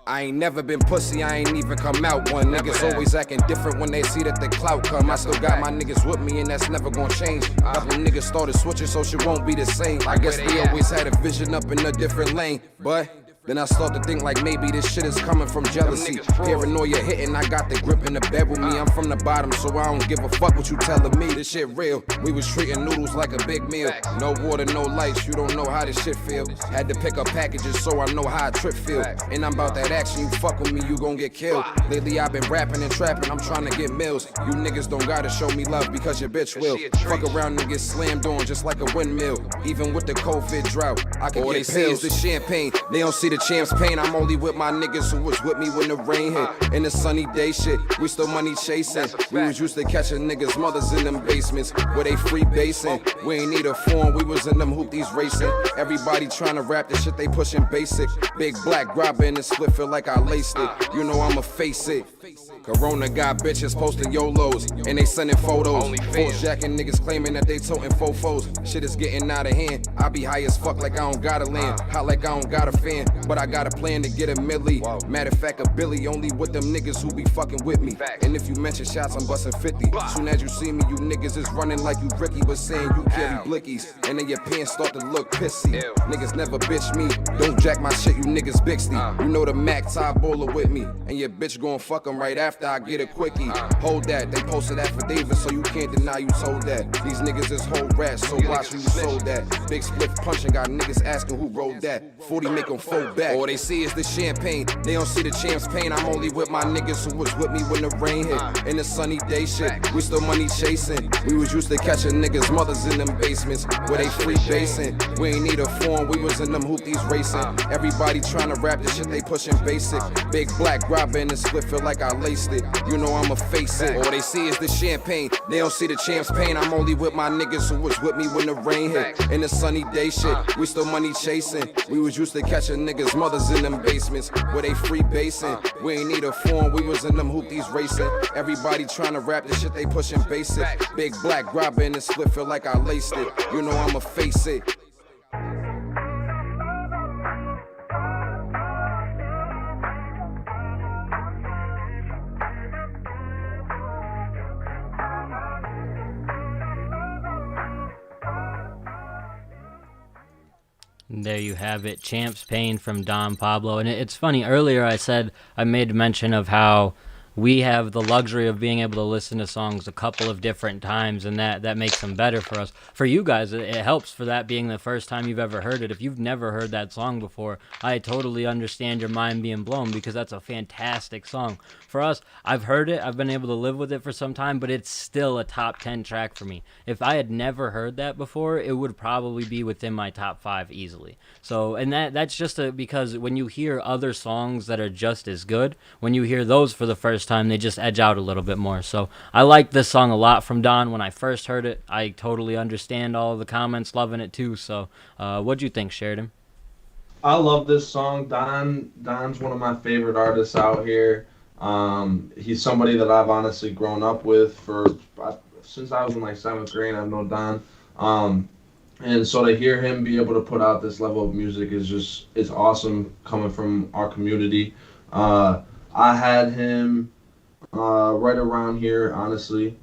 Speaker 21: I ain't never been pussy, I ain't even come out one. Niggas always acting different when they see that the clout come. I still got my niggas with me and that's never gonna change. Couple niggas started switching so shit won't be the same. I guess they always had a vision up in a different lane, but then I start to think like maybe this shit is coming from jealousy. Paranoia hitting, I got the grip in the bed with me. I'm from the bottom, so I don't give a fuck what you telling me. This shit real. We was treating noodles like a big meal. No water, no lights, you don't know how this shit feel. Had to pick up packages so I know how a trip feel. And I'm about that action, you fuck with me, you gon' get killed. Lately I've been rapping and trapping, I'm trying to get mills. You niggas don't gotta show me love because your bitch will. Fuck around and get slammed on just like a windmill. Even with the COVID drought, I can get pills. All they see is the champagne, they don't see the champ's pain. I'm only with my niggas who was with me when the rain hit. In the sunny day shit, we still money chasing. We was used to catching niggas' mothers in them basements where they free basing. We ain't need a form, we was in them hoopties racing. Everybody trying to rap the shit they pushing basic. Big black grabber in the split feel like I laced it. You know I'ma face it. Corona got bitches posting YOLOs and they sending photos. Full jacking niggas claiming that they toting fofos. Shit is getting out of hand. I be high as fuck like I don't gotta land. Hot like I don't got a fan, but I got a plan to get a milli. Matter of fact, a Billy only with them niggas who be fucking with me. And if you mention shots, I'm busting 50. Soon as you see me, you niggas is running like you Ricky was saying you carry blickies. And then your pants start to look pissy. Niggas never bitch me. Don't jack my shit, you niggas Bixby. You know the Mac tie bowler with me. And your bitch gon' fuck him right after I get a quickie. Hold that, they posted affidavit so you can't deny you told that. These niggas is whole rats, so watch who you sold that. Big split punching, got niggas asking who rolled that. 40 make them fold back. All they see is the champagne, they don't see the champ's pain. I'm only with my niggas who was with me when the rain hit. In the sunny day shit, we still money chasing. We was used to catching niggas' mothers in them basements where they free basing. We ain't need a form, we was in them hoopties racing. Everybody trying to rap the shit they pushing basic. Big black grabber in the split feel like I laced it. You know I'ma face it. All they see is the champagne, they don't see the champ's pain. I'm only with my niggas who was with me when the rain hit. In the sunny day shit, we still money chasing. We was used to catching niggas' mothers in them basements where they free basing. We ain't need a form, we was in them hoopties racing. Everybody trying to rap the shit they pushing basic. Big black grabber in the split feel like I laced it. You know I'ma face it.
Speaker 2: There you have it, Champ's Pain from Don Pablo. And it's funny, earlier I made mention of how we have the luxury of being able to listen to songs a couple of different times, and that makes them better for us. For you guys, it helps for that being the first time you've ever heard it. If you've never heard that song before, I totally understand your mind being blown, because that's a fantastic song. For us, I've heard it, I've been able to live with it for some time, but it's still a top 10 track for me. If I had never heard that before, it would probably be within my top 5 easily. So, and that's just because when you hear other songs that are just as good, when you hear those for the first time, they just edge out a little bit more. So I like this song a lot from Don. When I first heard it, I totally understand all of the comments, loving it too. So what'd you think, Sheridan?
Speaker 4: I love this song. Don's one of my favorite artists out here. He's somebody that I've honestly grown up with since I was in like 7th grade. I've known Don. And so to hear him be able to put out this level of music is awesome, coming from our community. I had him right around here, honestly.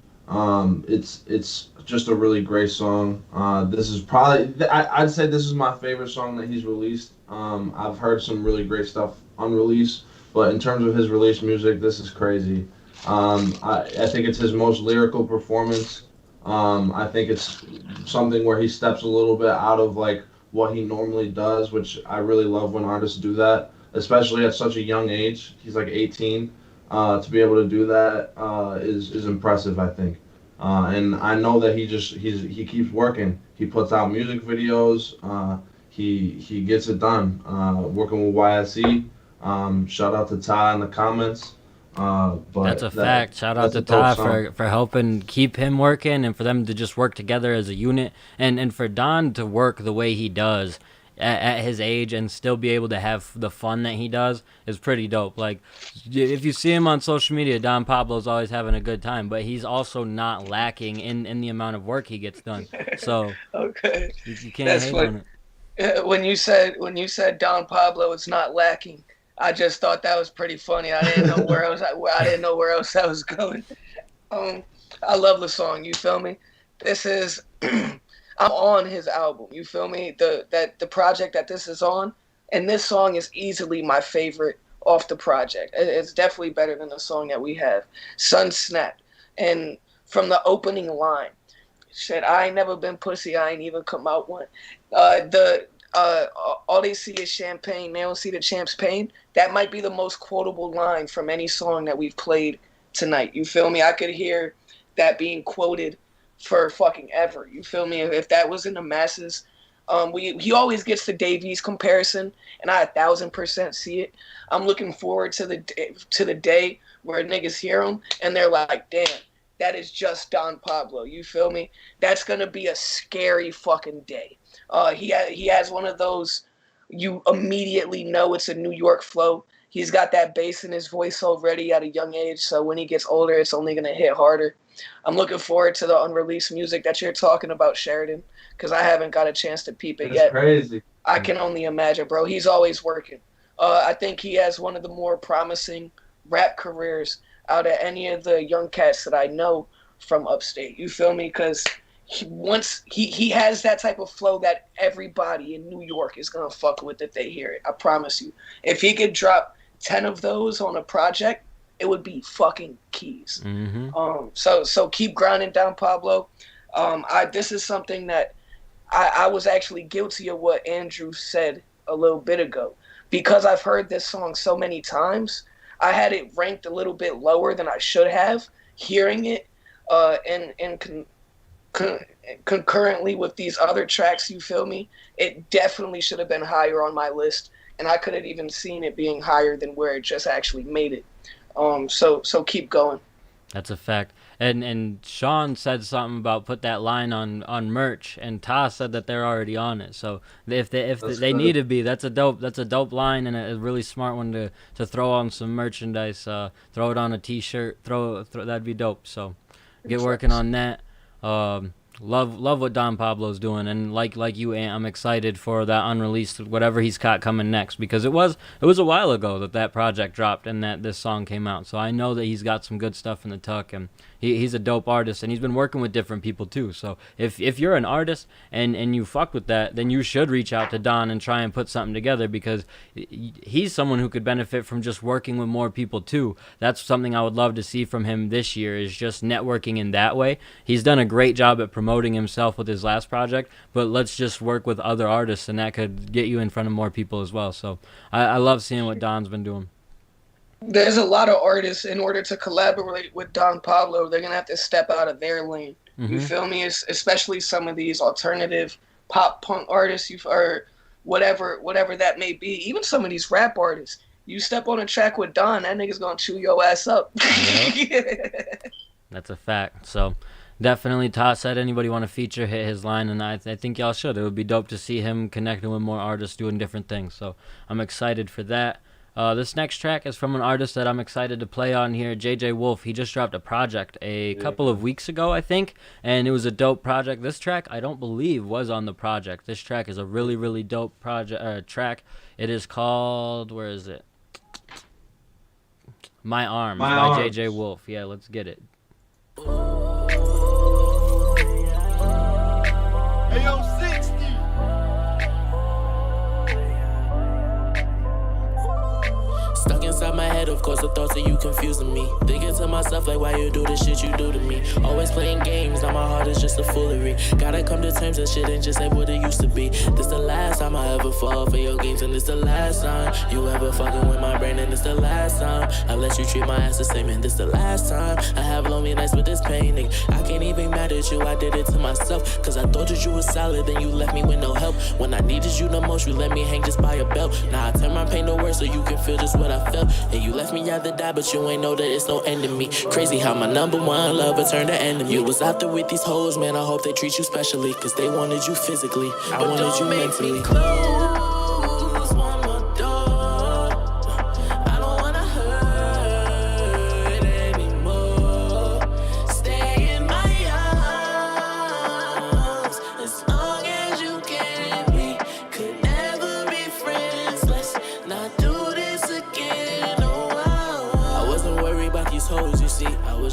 Speaker 4: It's just a really great song. This is probably, I'd say this is my favorite song that he's released. I've heard some really great stuff unreleased, but in terms of his released music, this is crazy. I think it's his most lyrical performance. I think it's something where he steps a little bit out of like what he normally does, which I really love when artists do that, especially at such a young age. He's like 18. To be able to do that is impressive, I think. And I know that he keeps working. He puts out music videos. He gets it done. Working with YSE. Shout out to Ty in the comments. But
Speaker 2: that's a fact. Shout out to Ty for helping keep him working, and for them to just work together as a unit, and for Don to work the way he does. at his age and still be able to have the fun that he does is pretty dope. Like, if you see him on social media, Don Pablo's always having a good time, but he's also not lacking in the amount of work he gets done. So
Speaker 3: okay,
Speaker 2: you can't hate on it.
Speaker 3: When you said Don Pablo is not lacking, I just thought that was pretty funny. I didn't know where else I was going. I love the song. You feel me? This is I'm on his album. You feel me? The project that this is on, and this song is easily my favorite off the project. It's definitely better than the song that we have, Sun Snap. And from the opening line, shit, I ain't never been pussy. I ain't even come out one. All they see is champagne. They don't see the champ's pain. That might be the most quotable line from any song that we've played tonight. You feel me? I could hear that being quoted for fucking ever. You feel me? If that was in the masses, he always gets the Davies comparison, and I 1,000% see it. I'm looking forward to the day where niggas hear him and they're like, damn, that is just Don Pablo. You feel me? That's gonna be a scary fucking day. He has one of those, you immediately know it's a New York flow. He's got that bass in his voice already at a young age, so when he gets older, it's only going to hit harder. I'm looking forward to the unreleased music that you're talking about, Sheridan, because I haven't got a chance to peep it yet.
Speaker 4: Crazy.
Speaker 3: I can only imagine, bro. He's always working. I think he has one of the more promising rap careers out of any of the young cats that I know from upstate. You feel me? Because he has that type of flow that everybody in New York is going to fuck with if they hear it. I promise you. If he could drop 10 of those on a project, it would be fucking keys.
Speaker 2: Mm-hmm.
Speaker 3: So keep grinding down, Pablo. This is something that I was actually guilty of what Andrew said a little bit ago. Because I've heard this song so many times, I had it ranked a little bit lower than I should have. Hearing it concurrently with these other tracks, you feel me? It definitely should have been higher on my list, and I could have even seen it being higher than where it just actually made it. So keep going.
Speaker 2: That's a fact. And Sean said something about put that line on merch, and Ta said that they're already on it. So if they need to be, that's a dope line and a really smart one to throw on some merchandise. Throw it on a T-shirt. Throw that'd be dope. So get working on that. Love what Don Pablo's doing, and like you, Ant, I'm excited for that unreleased whatever he's got coming next, because it was a while ago that project dropped and that this song came out. So I know that he's got some good stuff in the tuck, and he's a dope artist, and he's been working with different people too. So if you're an artist and you fuck with that, then you should reach out to Don and try and put something together, because he's someone who could benefit from just working with more people too. That's something I would love to see from him this year, is just networking in that way. He's done a great job at promoting himself with his last project, but let's just work with other artists, and that could get you in front of more people as well. So I love seeing what Don's been doing.
Speaker 3: There's a lot of artists, in order to collaborate with Don Pablo, they're gonna have to step out of their lane.
Speaker 2: Mm-hmm.
Speaker 3: You feel me? Especially some of these alternative pop punk artists, or whatever that may be. Even some of these rap artists. You step on a track with Don, that nigga's gonna chew your ass up.
Speaker 2: Yep. That's a fact. So definitely, Todd said anybody want to feature, hit his line, and I think y'all should. It would be dope to see him connecting with more artists doing different things. So I'm excited for that. This next track is from an artist that I'm excited to play on here, JJ Wolf. He just dropped a project a couple of weeks ago, I think, and it was a dope project. This track, I don't believe, was on the project. This track is a really, really dope track. It is called, where is it? My Arms by JJ Wolf. Yeah, let's get it.
Speaker 5: Hey, yo, 60.
Speaker 9: Stuck inside my head, of course, the thoughts of you confusing me. Thinking to myself, like, why you do the shit you do to me? Always playing games, now my heart is just a foolery. Gotta come to terms that shit ain't just like what it used to be. This the last time I ever fall for your games, and this the last time you ever fucking with my brain, and this the last time I let you treat my ass the same, and this the last time I have lonely nights with this pain, nigga. I can't even mad at you, I did it to myself, cause I thought that you was solid, then you left me with no help. When I needed you the most, you let me hang just by a belt. Now I turn my pain to worse so you can feel just what I felt. And you left me out to die, but you ain't know that it's no end to me. Crazy how my number one lover turned to enemy. You was out there with these hoes, man, I hope they treat you specially, cause they wanted you physically, I wanted you mentally.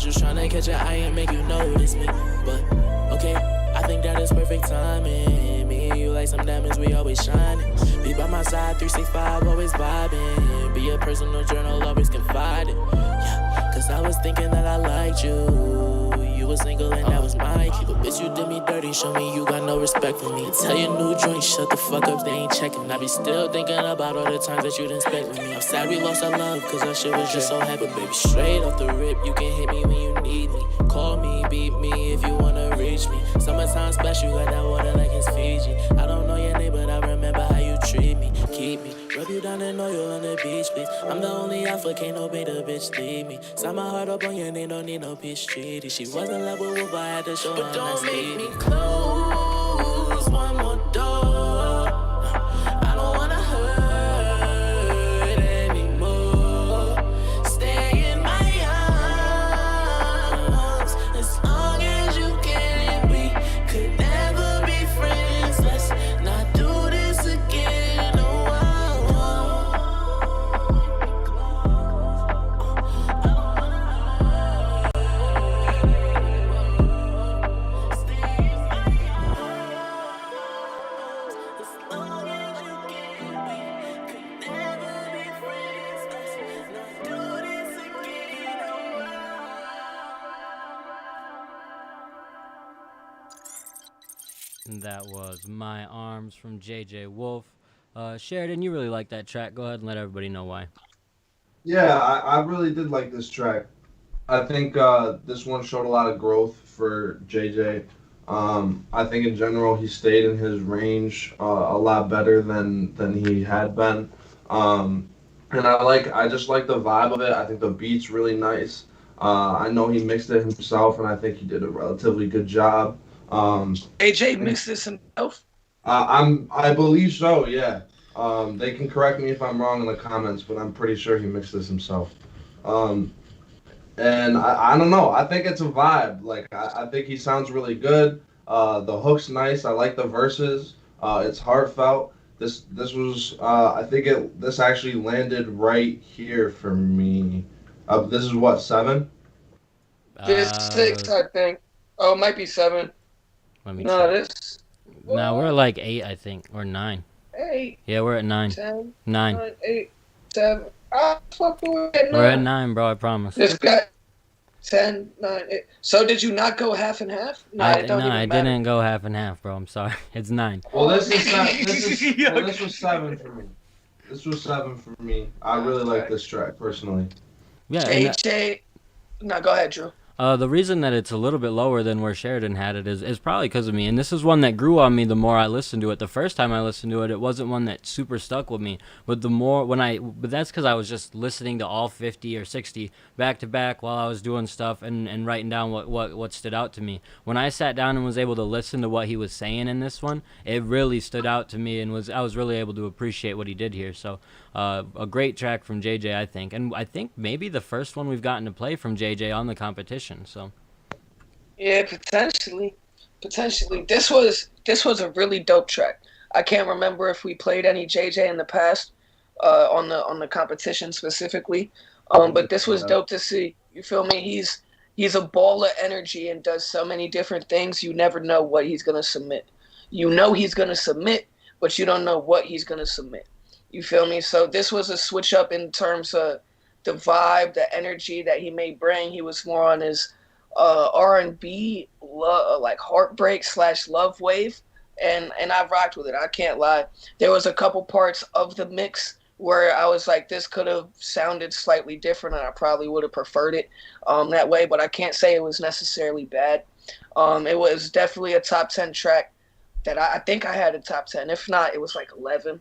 Speaker 6: was just trying to catch your eye and make you notice me. But, okay, I think that is perfect timing. Me and you like some diamonds, we always shining. Be by my side, 365, always vibing. Be a personal journal, always confiding. Yeah, cause I was thinking that I liked you. You was single and that was my key. But bitch, you did me dirty, show me you got no respect for me. Tell your new joint, shut the fuck up, they ain't checking. I be still thinking about all the times that you done spent with me. I'm sad we lost our love, cause our shit was just so happy. Baby, straight off the rip, you can hit me when you need me. Call me, beat me if you wanna reach me. Summertime special, got that water like it's Fiji. I don't know your name, but I remember how you treat me. Keep me, rub you down in oil on the beach, please. I'm the only alpha, can't no beta bitch leave me. Sign my heart up on your name, don't need no peace treaty. She was in love with Wolf, I had to show her. But don't make me close one more door. I don't wanna hurt anymore. Stay in my arms as long as you can. We could never be friends. Let's not do this again. Oh,
Speaker 2: That was My Arms from JJ Wolf. Sheridan, you really like that track. Go ahead and let everybody know why.
Speaker 4: Yeah, I really did like this track. I think this one showed a lot of growth for JJ. I think in general he stayed in his range a lot better than he had been. And I just like the vibe of it. I think the beat's really nice. I know he mixed it himself, and I think he did a relatively good job.
Speaker 3: AJ mixed this himself?
Speaker 4: I believe so, yeah. They can correct me if I'm wrong in the comments, but I'm pretty sure he mixed this himself. And I don't know. I think it's a vibe. Like I think he sounds really good. The hook's nice. I like the verses. It's heartfelt. This was I think this actually landed right here for me. This is what, 7?
Speaker 3: This 6, I think. Oh, it might be 7.
Speaker 2: Let me
Speaker 3: No,
Speaker 2: check.
Speaker 3: this.
Speaker 2: No, we're at like 8, I think, or 9.
Speaker 3: 8.
Speaker 2: Yeah, we're at 9.
Speaker 3: 10.
Speaker 2: 9.
Speaker 3: 9, 8, 7. Ah, fuck, we're at 9.
Speaker 2: We're at 9, bro. I promise.
Speaker 3: This guy. 10, 9, 8. So did you not go half and half? No, it don't even
Speaker 2: I
Speaker 3: matter.
Speaker 2: didn't go half and half, bro. I'm sorry. It's 9.
Speaker 4: Well, this was 7 for me. This was 7 for me. I really like this track personally.
Speaker 2: Yeah.
Speaker 3: JJ. No, go ahead, Drew.
Speaker 2: The reason that it's a little bit lower than where Sheridan had it is probably because of me. And this is one that grew on me the more I listened to it. The first time I listened to it, it wasn't one that super stuck with me. But but that's because I was just listening to all 50 or 60 back to back while I was doing stuff and writing down what stood out to me. When I sat down and was able to listen to what he was saying in this one, it really stood out to me, and I was really able to appreciate what he did here. So a great track from JJ, I think. And I think maybe the first one we've gotten to play from JJ on the competition. So
Speaker 3: yeah, potentially. This was a really dope track. I can't remember if we played any JJ in the past on the competition specifically, but this was dope to see. You feel me? He's a ball of energy and does so many different things. You never know what he's gonna submit. You know he's gonna submit, but you don't know what he's gonna submit. You feel me? So this was a switch up in terms of the vibe, the energy that he may bring. He was more on his R&B, like heartbreak / love wave, and I rocked with it. I can't lie. There was a couple parts of the mix where I was like, this could have sounded slightly different, and I probably would have preferred it that way. But I can't say it was necessarily bad. It was definitely a top 10 track that I think I had a top 10. If not, it was like 11.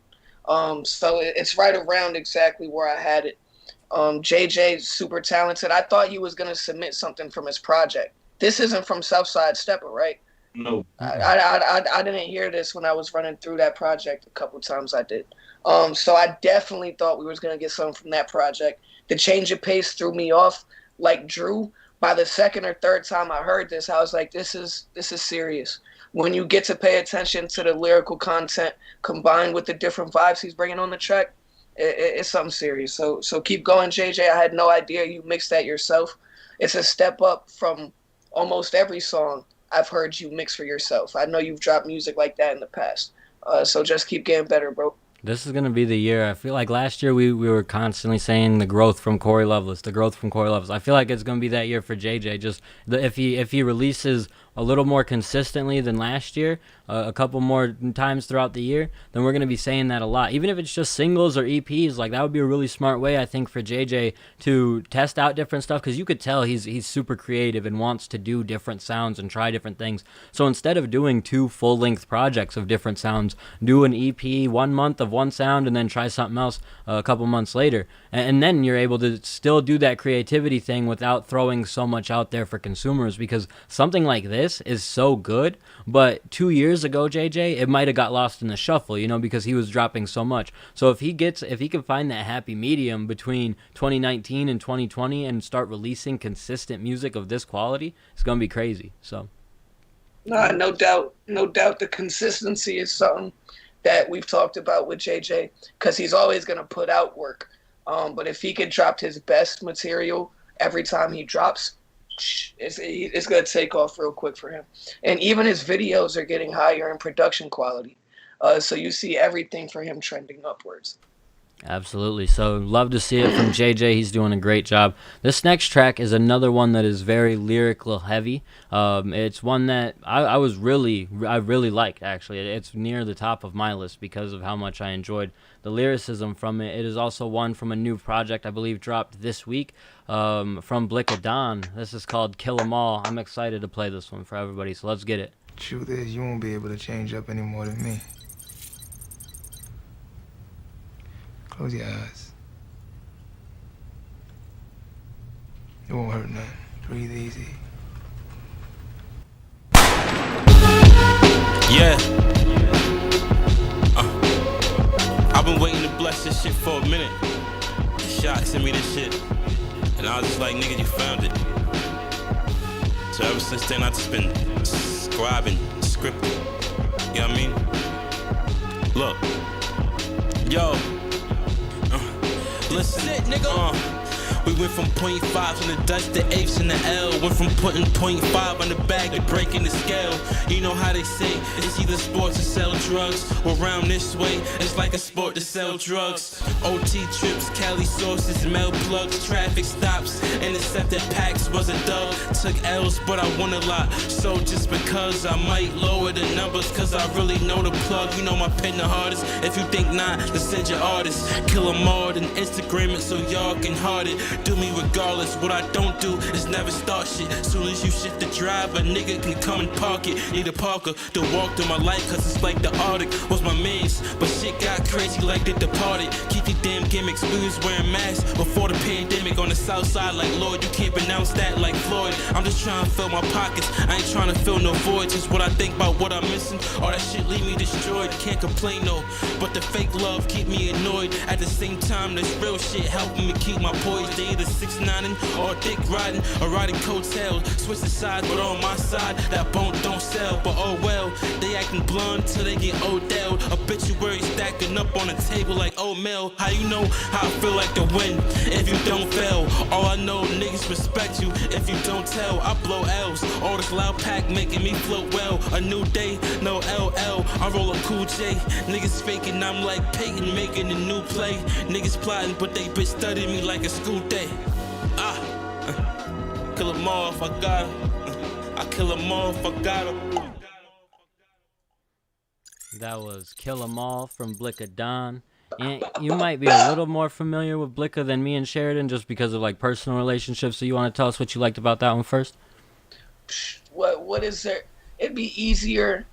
Speaker 3: So it's right around exactly where I had it. JJ's super talented. I thought he was going to submit something from his project. This isn't from Southside Stepper, right?
Speaker 4: No.
Speaker 3: I didn't hear this when I was running through that project a couple times I did. So I definitely thought we was going to get something from that project. The change of pace threw me off like Drew. By the second or third time I heard this, I was like, this is serious. When you get to pay attention to the lyrical content combined with the different vibes he's bringing on the track, it's something serious. So keep going, JJ. I had no idea you mixed that yourself. it's a step up from almost every song I've heard you mix for yourself. I know you've dropped music like that in the past. So just keep getting better, bro.
Speaker 2: This is going to be the year. I feel like last year we were constantly saying the growth from Corey Loveless, the growth from Corey Loveless. I feel like it's going to be that year for JJ. Just if he releases a little more consistently than last year, a couple more times throughout the year, then we're going to be saying that a lot. Even if it's just singles or EPs, like that would be a really smart way, I think, for JJ to test out different stuff, because you could tell he's super creative and wants to do different sounds and try different things. So instead of doing 2 full-length projects of different sounds, do an EP 1 month of one sound and then try something else a couple months later. And then you're able to still do that creativity thing without throwing so much out there for consumers, because something like this is so good, but 2 years ago, JJ, it might have got lost in the shuffle, because he was dropping so much. So if he can find that happy medium between 2019 and 2020 and start releasing consistent music of this quality, it's going to be crazy. So
Speaker 3: Nah, no doubt. No doubt the consistency is something that we've talked about with JJ, because he's always going to put out work. But if he can drop his best material every time he drops, it's going to take off real quick for him. And even his videos are getting higher in production quality. So you see everything for him trending upwards.
Speaker 2: Absolutely. So love to see it from JJ. He's doing a great job. This next track is another one that is very lyrical heavy. It's one that I really liked, actually. It's near the top of my list because of how much I enjoyed the lyricism from it. It is also one from a new project I believe dropped this week from Blick of Dawn. This is called Kill 'Em All. I'm excited to play this one for everybody, so let's get it.
Speaker 8: Truth is, you won't be able to change up any more than me. Close your eyes. It won't hurt nothing. Breathe easy.
Speaker 22: Yeah. I've been waiting to bless this shit for a minute. Shot sent me this shit, and I was just like, nigga, you found it. So ever since then, I just been scribing, scripting. You know what I mean? Look, yo. Listen, we went from .5s on the Dutch to eighths in the L. Went from putting .5 on the bag to breaking the scale. You know how they say it's either sport to sell drugs, or round this way it's like a sport to sell drugs. OT trips, Cali sources, mail plugs, traffic stops, intercepted packs was a dub. Took L's but I won a lot. So just because I might lower the numbers, cause I really know the plug. You know my pen the hardest. If you think not, then send your artists. Kill 'em all, then Instagram it so y'all can heart it. Do me regardless, what I don't do is never start shit. Soon as you shift the drive, a nigga can come and park it. Need a parker to walk through my life, cause it's like the Arctic was my mains. But shit got crazy like The Departed. Keep your damn gimmicks, we was wearing masks before the pandemic on the south side. Like Lord, you can't pronounce that like Floyd. I'm just trying to fill my pockets, I ain't trying to fill no void. Just what I think about what I'm missing, all that shit leave me destroyed. Can't complain though, but the fake love keep me annoyed. At the same time, this real shit helping me keep my poise. They either 6'9" or dick riding, or riding coattails. Switch the sides, but on my side, that bone don't sell. But oh well, they acting blonde till they get Odell. Obituary stacking up on the table like oatmeal. How you know how I feel like to win if you don't fail? All I know, niggas respect you if you don't tell. I blow L's, all this loud pack making me float well. A new day, no LL, I roll a cool J. Niggas faking, I'm like Peyton making a new play. Niggas plotting, but they bitch studied me like a school day. Kill 'em all if I got 'em. I kill 'em all if I got 'em.
Speaker 2: That was Kill 'Em All from Blick of Dawn. And you might be a little more familiar with Blicka than me and Sheridan just because of like personal relationships. So you want to tell us what you liked about that one first?
Speaker 3: What is there? It'd be easier.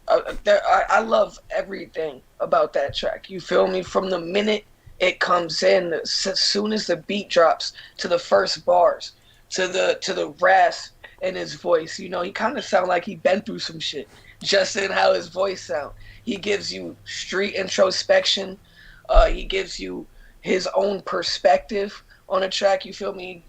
Speaker 3: I love everything about that track. You feel me? From the minute it comes in, as soon as the beat drops, to the first bars, to the rasp in his voice. You know, he kind of sound like he been through some shit just in how his voice sound. He gives you street introspection. He gives you his own perspective on a track. You feel me?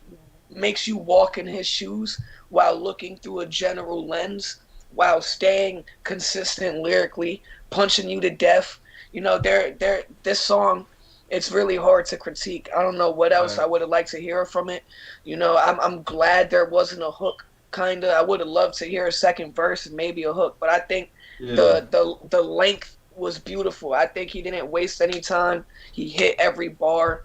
Speaker 3: Makes you walk in his shoes while looking through a general lens, while staying consistent lyrically, punching you to death. You know, this song it's really hard to critique. I don't know what else I would have liked to hear from it. You know, I'm glad there wasn't a hook. Kinda, I would have loved to hear a second verse and maybe a hook, but I think the length was beautiful. I think he didn't waste any time. He hit every bar.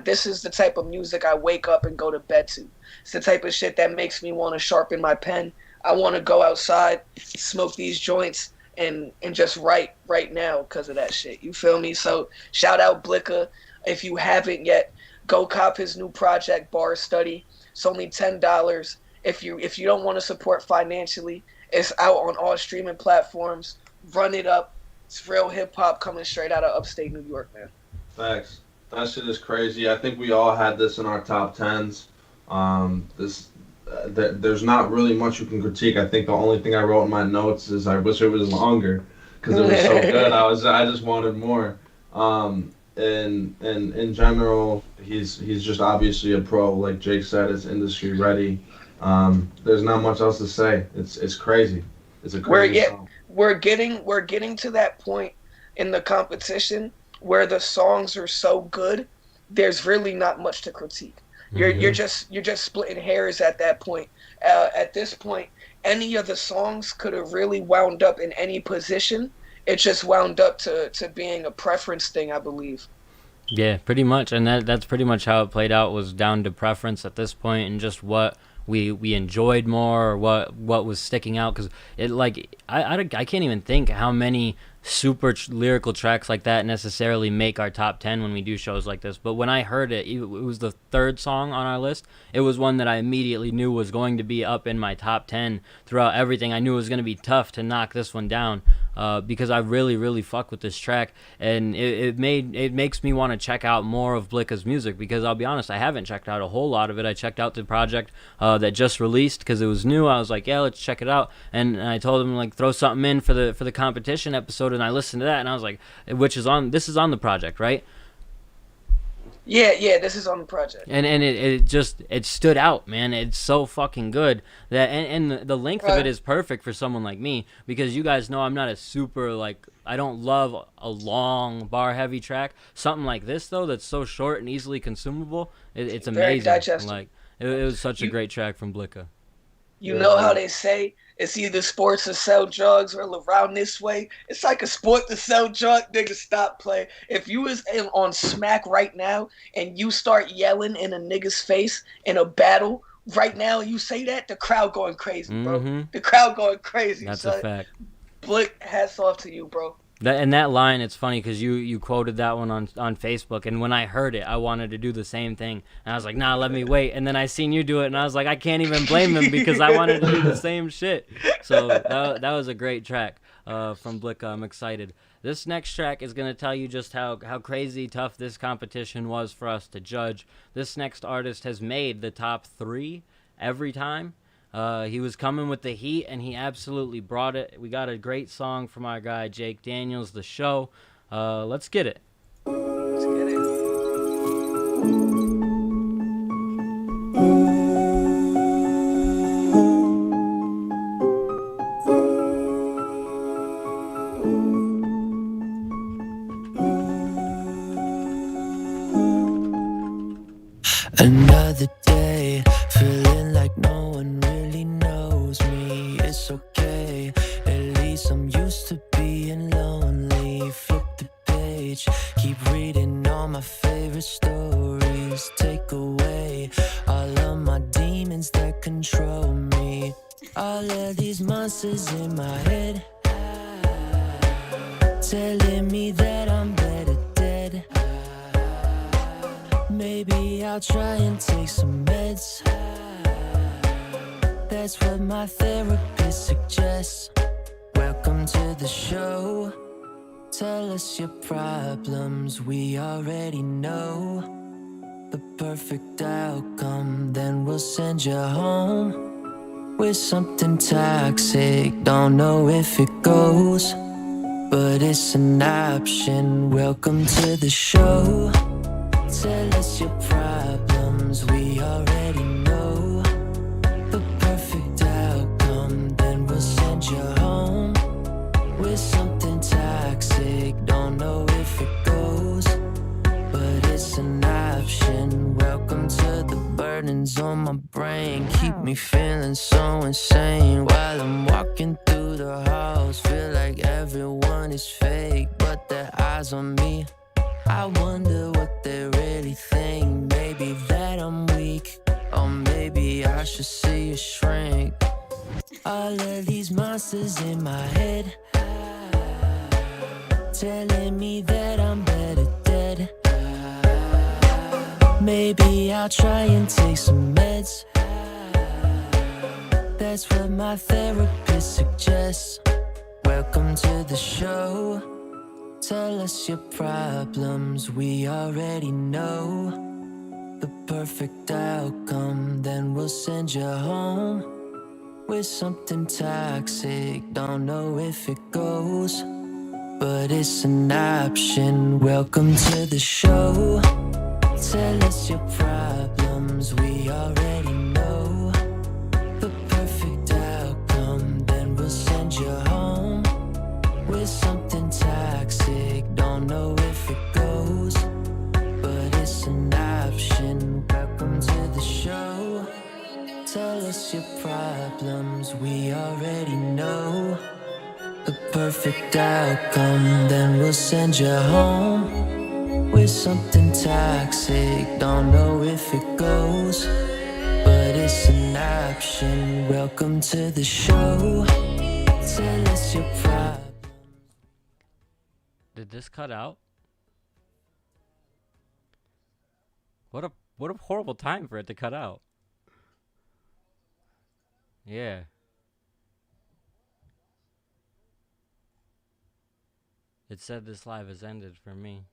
Speaker 3: This is the type of music I wake up and go to bed to. It's the type of shit that makes me want to sharpen my pen. I want to go outside, smoke these joints, and just write right now because of that shit. You feel me? So shout out Blicka. If you haven't yet, go cop his new project, Bar Study. It's only $10. If you don't want to support financially, it's out on all streaming platforms. Run it up. It's real hip hop coming straight out of upstate New York, man.
Speaker 4: Facts. That shit is crazy. I think we all had this in our top tens. There's not really much you can critique. I think the only thing I wrote in my notes is I wish it was longer because it was so good. I just wanted more. And in general, he's just obviously a pro. Like Jake said, it's industry ready. There's not much else to say. It's crazy. It's a crazy song.
Speaker 3: We're getting to that point in the competition where the songs are so good, there's really not much to critique. You're just splitting hairs at that point. At this point, any of the songs could have really wound up in any position. It just wound up to being a preference thing, I believe.
Speaker 2: Yeah, pretty much, and that's pretty much how it played out. Was down to preference at this point, and just what we enjoyed more, or what was sticking out. Because it I can't even think how many super lyrical tracks like that necessarily make our top 10 when we do shows like this. But when I heard it, it was the third song on our list. It was one that I immediately knew was going to be up in my top 10 throughout everything. I knew it was going to be tough to knock this one down because I really fuck with this track, and it makes me want to check out more of Blicka's music, because I'll be honest, I haven't checked out a whole lot of it. I checked out the project that just released because it was new. I was like, yeah, let's check it out, and I told him like throw something in for the competition episode, and I listened to that, and I was like, this is on the project, right?
Speaker 3: Yeah, this is on the project.
Speaker 2: And it stood out, man. It's so fucking good that and the length of it is perfect for someone like me, because you guys know I'm not a super I don't love a long bar heavy track. Something like this though, that's so short and easily consumable, it's amazing. Very digestible. It was such a great track from Blicka.
Speaker 3: You know how they say it's either sports to sell drugs or around this way? It's like a sport to sell drugs, nigga, stop playing. If you was on Smack right now and you start yelling in a nigga's face in a battle right now, you say that, the crowd going crazy, bro. The crowd going crazy.
Speaker 2: That's a fact.
Speaker 3: Blick, hats off to you, bro.
Speaker 2: That line, it's funny because you quoted that one on Facebook, and when I heard it, I wanted to do the same thing, and I was like, nah, let me wait, and then I seen you do it, and I was like, I can't even blame him because I wanted to do the same shit. So that was a great track from Blicka. I'm excited. This next track is going to tell you just how crazy tough this competition was for us to judge. This next artist has made the top 3 every time. He was coming with the heat, and he absolutely brought it. We got a great song from our guy Jake Daniels, The Show. Let's get it.
Speaker 3: Let's get it.
Speaker 15: Another day, feeling like no one really knows me. It's okay, at least I'm used to being lonely. Flip the page, keep reading all my favorite stories. Take away all of my demons that control me. All of these monsters in my head, telling me that I'm better dead. Maybe I'll try and take some meds. That's what my therapist suggests. Welcome to the show. Tell us your problems, we already know the perfect outcome, then we'll send you home with something toxic. Don't know if it goes, but it's an option. Welcome to the show. Tell us your problems, we already know the perfect outcome, then we'll send you home with something toxic. Don't know if it goes, Emotions on my brain keep me feeling so insane. While I'm walking through the halls, feel like everyone is fake, but their eyes on me. I wonder what they really think. Maybe that I'm weak, or maybe I should see a shrink. All of these monsters in my head telling me that I'm better dead. Maybe I'll try and take some meds. That's what my therapist suggests. Welcome to the show. Tell us your problems, we already know the perfect outcome. Then we'll send you home with something toxic. Don't know if it goes, but it's an option. Welcome to the show. Tell us your problems, we already know the perfect outcome. Then we'll send you home with something toxic. Don't know if it goes, but it's an option. Welcome to the show. Tell us your problems, we already know the perfect outcome. Then we'll send you home with something toxic. Don't know if it goes, but it's an option. Welcome to the show. Tell us your problems.
Speaker 2: Did this cut out? What a horrible time for it to cut out. Yeah. It said this live has ended for me.